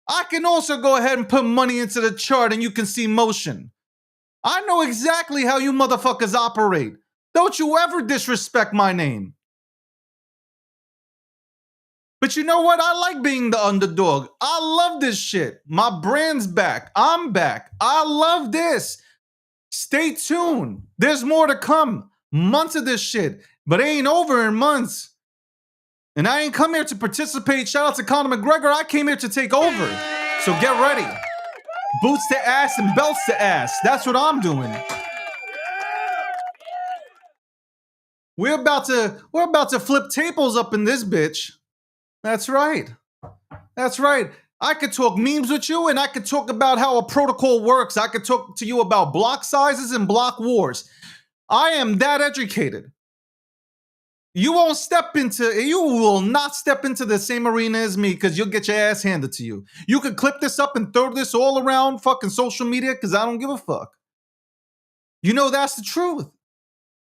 I can also go ahead and put money into the chart and you can see motion. I know exactly how you motherfuckers operate. Don't you ever disrespect my name. But you know what? I like being the underdog. I love this shit. My brand's back. I'm back. I love this. Stay tuned. There's more to come. Months of this shit. But it ain't over in months. And I ain't come here to participate. Shout out to Conor McGregor. I came here to take over. So get ready. Boots to ass and belts to ass. That's what I'm doing. We're about to flip tables up in this bitch. That's right. That's right. I could talk memes with you, and I could talk about how a protocol works. I could talk to you about block sizes and block wars. I am that educated. You will not step into the same arena as me because you'll get your ass handed to you. You could clip this up and throw this all around fucking social media because I don't give a fuck. You know that's the truth.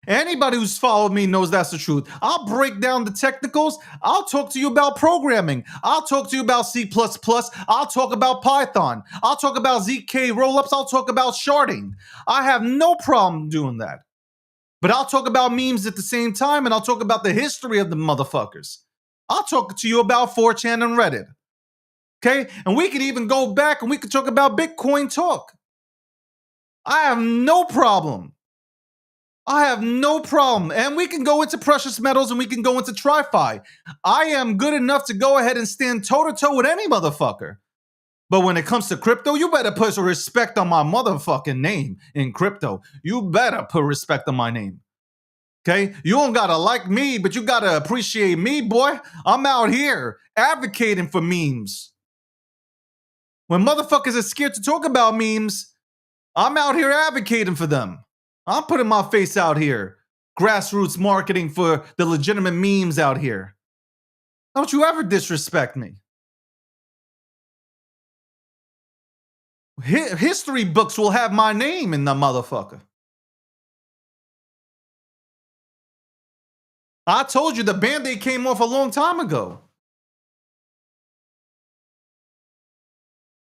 Anybody who's followed me knows that's the truth. I'll break down the technicals. I'll talk to you about programming. I'll talk to you about C++. I'll talk about Python. I'll talk about ZK rollups. I'll talk about sharding. I have no problem doing that. But I'll talk about memes at the same time, and I'll talk about the history of the motherfuckers. I'll talk to you about 4chan and Reddit. Okay? And we could even go back and we could talk about Bitcoin talk. I have no problem. I have no problem. And we can go into precious metals and we can go into TriFi. I am good enough to go ahead and stand toe-to-toe with any motherfucker. But when it comes to crypto, you better put some respect on my motherfucking name in crypto. You better put respect on my name. Okay? You don't gotta like me, but you gotta appreciate me, boy. I'm out here advocating for memes. When motherfuckers are scared to talk about memes, I'm out here advocating for them. I'm putting my face out here. Grassroots marketing for the legitimate memes out here. Don't you ever disrespect me. History books will have my name in the motherfucker. I told you the Band-Aid came off a long time ago.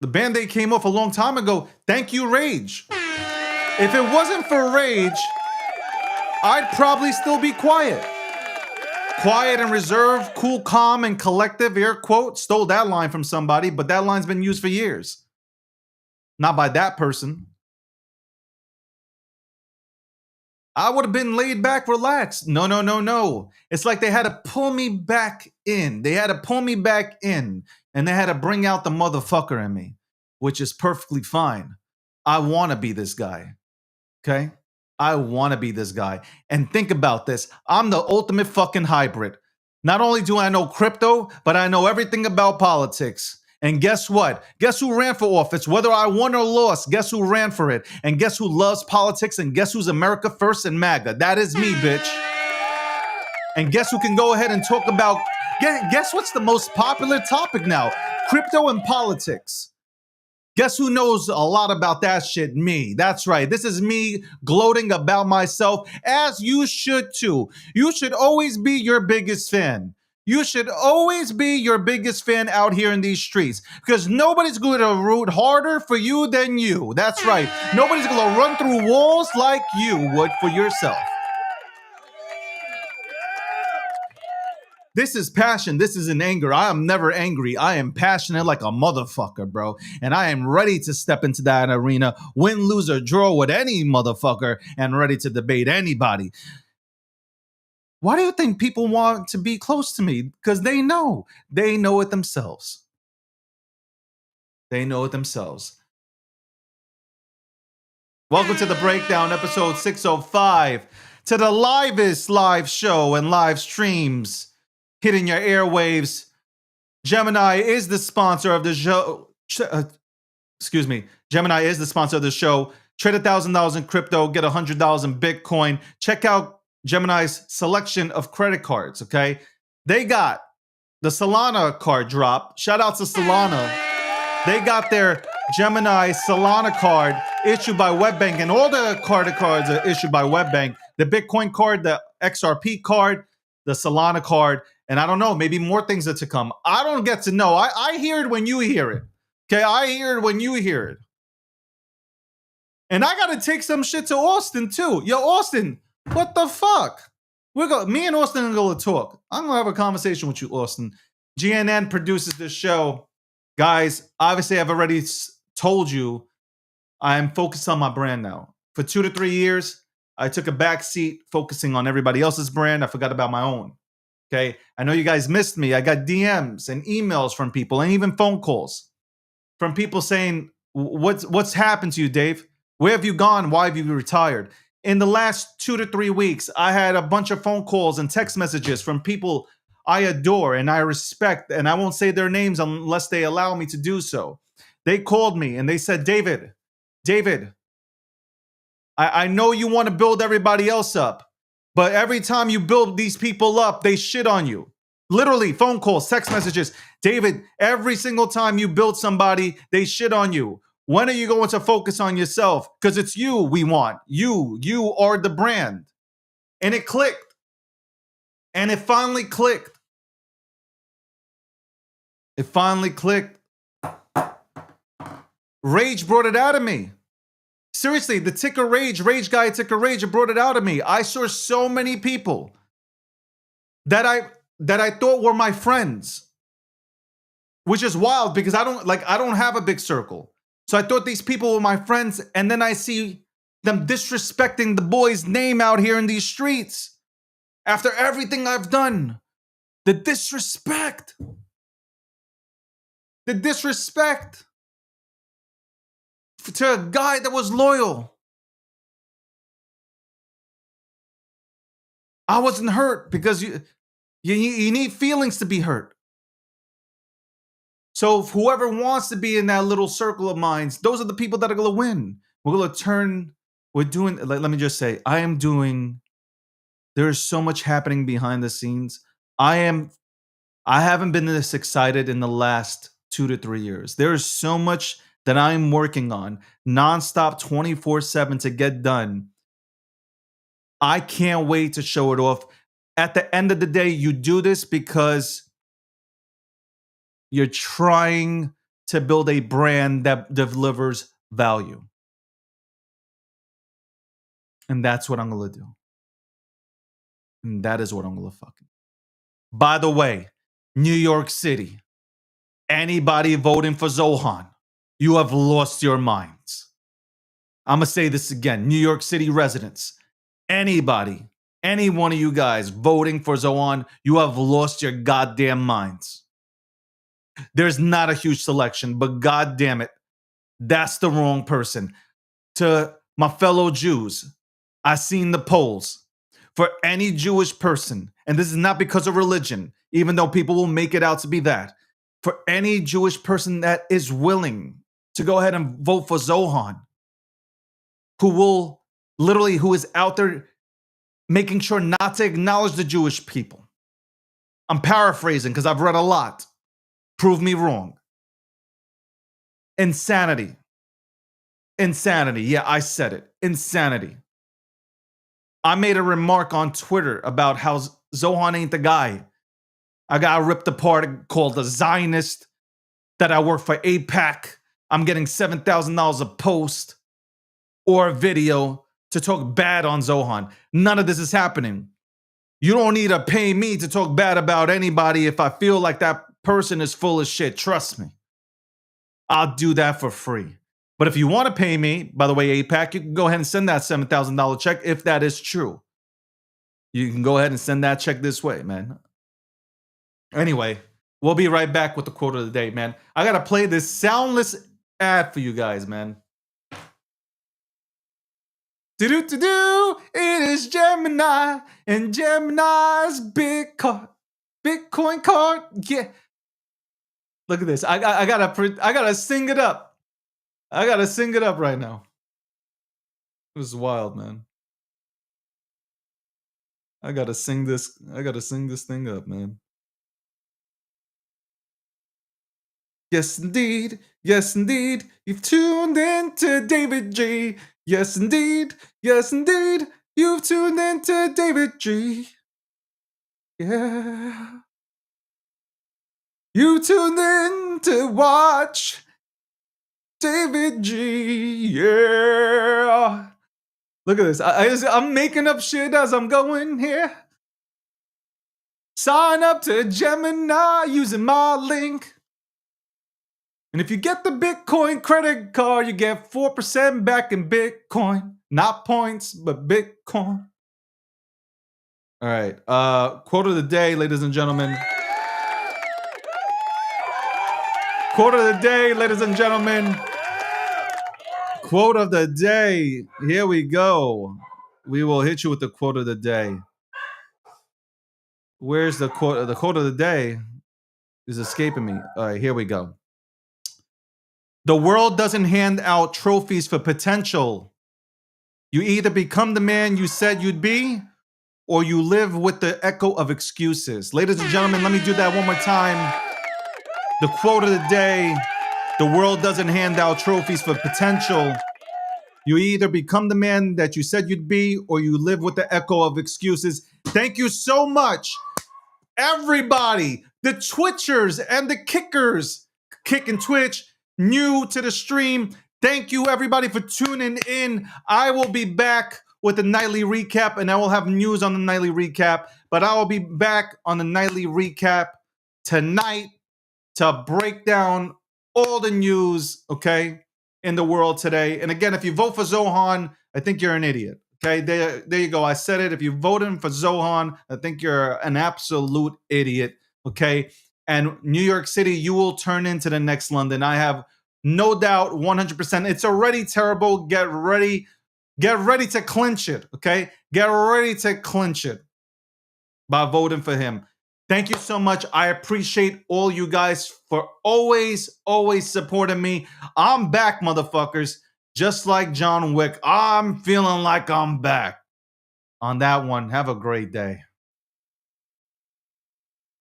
The Band-Aid came off a long time ago. Thank you, Rage. If it wasn't for Rage, I'd probably still be quiet. Quiet and reserved, cool, calm, and collective, air quote. Stole that line from somebody, but that line's been used for years. Not by that person. I would have been laid back, relaxed. No. It's like they had to pull me back in. They had to pull me back in. And they had to bring out the motherfucker in me, which is perfectly fine. I want to be this guy. Okay? I want to be this guy. And think about this. I'm the ultimate fucking hybrid. Not only do I know crypto, but I know everything about politics. And guess what? Guess who ran for office? Whether I won or lost, guess who ran for it? And guess who loves politics? And guess who's America first and MAGA? That is me, bitch. And guess who can go ahead and talk about... Guess what's the most popular topic now? Crypto and politics. Guess who knows a lot about that shit? Me. That's right. This is me gloating about myself, as you should too. You should always be your biggest fan. You should always be your biggest fan out here in these streets, because nobody's going to root harder for you than you. That's right. Nobody's going to run through walls like you would for yourself. This is passion. This is an anger. I am never angry. I am passionate like a motherfucker, bro. And I am ready to step into that arena, win, lose, or draw with any motherfucker, and ready to debate anybody. Why do you think people want to be close to me? Because they know. They know it themselves. They know it themselves. Welcome to The Breakdown, episode 605. To the livest live show and live streams hitting your airwaves. Gemini is the sponsor of the show. Gemini is the sponsor of the show. Trade $1,000 in crypto, get $100 in Bitcoin. Check out Gemini's selection of credit cards, okay? They got the Solana card drop. Shout out to Solana. They got their Gemini Solana card issued by WebBank, and all the credit cards are issued by WebBank. The Bitcoin card, the XRP card, the Solana card, and I don't know, maybe more things are to come. I don't get to know. I hear it when you hear it. Okay, I hear it when you hear it. And I got to take some shit to Austin, too. Yo, Austin, what the fuck? Me and Austin are going to talk. I'm going to have a conversation with you, Austin. GNN produces this show. Guys, obviously, I've already told you I'm focused on my brand now. For 2 to 3 years, I took a back seat focusing on everybody else's brand. I forgot about my own. Okay. I know you guys missed me. I got DMs and emails from people and even phone calls from people saying, what's happened to you, Dave? Where have you gone? Why have you retired? In the last 2 to 3 weeks, I had a bunch of phone calls and text messages from people I adore and I respect, and I won't say their names unless they allow me to do so. They called me and they said, David, I know you want to build everybody else up, but every time you build these people up, they shit on you. Literally, phone calls, text messages. David, every single time you build somebody, they shit on you. When are you going to focus on yourself? Because it's you we want. You are the brand. And it clicked. And it finally clicked. It finally clicked. Rage brought it out of me. Seriously, the ticker Rage guy ticker Rage, it brought it out of me. I saw so many people that I thought were my friends, which is wild because I don't have a big circle. So I thought these people were my friends, and then I see them disrespecting the boy's name out here in these streets after everything I've done. The disrespect. The disrespect to a guy that was loyal. I wasn't hurt because you need feelings to be hurt. So if whoever wants to be in that little circle of minds, those are the people that are going to win. Let me just say, there's so much happening behind the scenes. I haven't been this excited in the last 2 to 3 years. There is so much that I'm working on nonstop 24/7 to get done. I can't wait to show it off. At the end of the day, you do this because you're trying to build a brand that delivers value. And that's what I'm going to do. And that is what I'm going to fucking do. By the way, New York City, anybody voting for Zohan, you have lost your minds. I'm going to say this again. New York City residents, anybody, any one of you guys voting for Zohan, you have lost your goddamn minds. There's not a huge selection, but God damn it, that's the wrong person. To my fellow Jews, I've seen the polls. For any Jewish person, and this is not because of religion, even though people will make it out to be that, for any Jewish person that is willing to go ahead and vote for Zohan, who is out there making sure not to acknowledge the Jewish people. I'm paraphrasing because I've read a lot. Prove me wrong. Insanity. Yeah, I said it. Insanity. I made a remark on Twitter about how Zohan ain't the guy. I got ripped apart, called a Zionist, that I work for AIPAC. I'm getting $7,000 a post or a video to talk bad on Zohan. None of this is happening. You don't need to pay me to talk bad about anybody if I feel like that person is full of shit. Trust me. I'll do that for free. But if you want to pay me, by the way, AIPAC, you can go ahead and send that $7,000 check if that is true. You can go ahead and send that check this way, man. Anyway, we'll be right back with the quote of the day, man. I got to play this soundless ad for you guys, man. Do-do-do-do, it is Gemini and Gemini's Bitcoin card. Yeah. Look at this. I gotta sing it up. I gotta sing it up right now. It was wild, man. I gotta sing this thing up, man. Yes, indeed. Yes, indeed. You've tuned in to David G. Yes, indeed. Yes, indeed. You've tuned in to David G. Yeah. You tuned in to watch David G. Yeah. Look at this. I'm making up shit as I'm going here. Sign up to Gemini using my link. And if you get the Bitcoin credit card, you get 4% back in Bitcoin. Not points, but Bitcoin. All right. Quote of the day, ladies and gentlemen. Quote of the day, ladies and gentlemen. Quote of the day. Here we go. We will hit you with the quote of the day. Where's the quote? The quote of the day is escaping me. All right, here we go. The world doesn't hand out trophies for potential. You either become the man you said you'd be, or you live with the echo of excuses. Ladies and gentlemen, let me do that one more time. The quote of the day, the world doesn't hand out trophies for potential. You either become the man that you said you'd be, or you live with the echo of excuses. Thank you so much, everybody, the Twitchers and the Kickers, Kick and Twitch, new to the stream. Thank you, everybody, for tuning in. I will be back with the nightly recap, and I will have news on the nightly recap, but I will be back on the nightly recap tonight to break down all the news, okay, in the world today. And again, if you vote for Zohan, I think you're an idiot. Okay, there you go. I said it. If you voted for Zohan, I think you're an absolute idiot. Okay, and New York City, you will turn into the next London. I have no doubt, 100%. It's already terrible. Get ready to clinch it. Okay, get ready to clinch it by voting for him. Thank you so much. I appreciate all you guys for always supporting me. I'm back, motherfuckers. Just like John Wick, I'm feeling like I'm back. On that one, have a great day.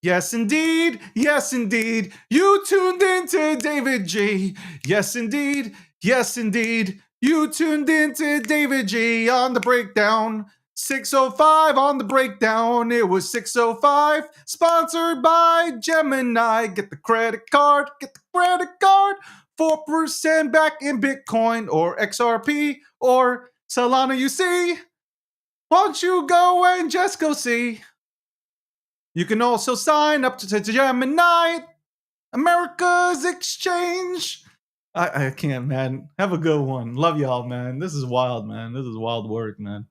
Yes, indeed. Yes, indeed. You tuned into David G. Yes, indeed. Yes, indeed. You tuned into David G on the breakdown. 6:05 on the breakdown. It was 6:05. Sponsored by Gemini. Get the credit card. Get the credit card. 4% back in Bitcoin or XRP or Solana UC. Won't you go and just go see? You can also sign up to Gemini, America's exchange. I can't, man. Have a good one. Love y'all, man. This is wild, man. This is wild work, man.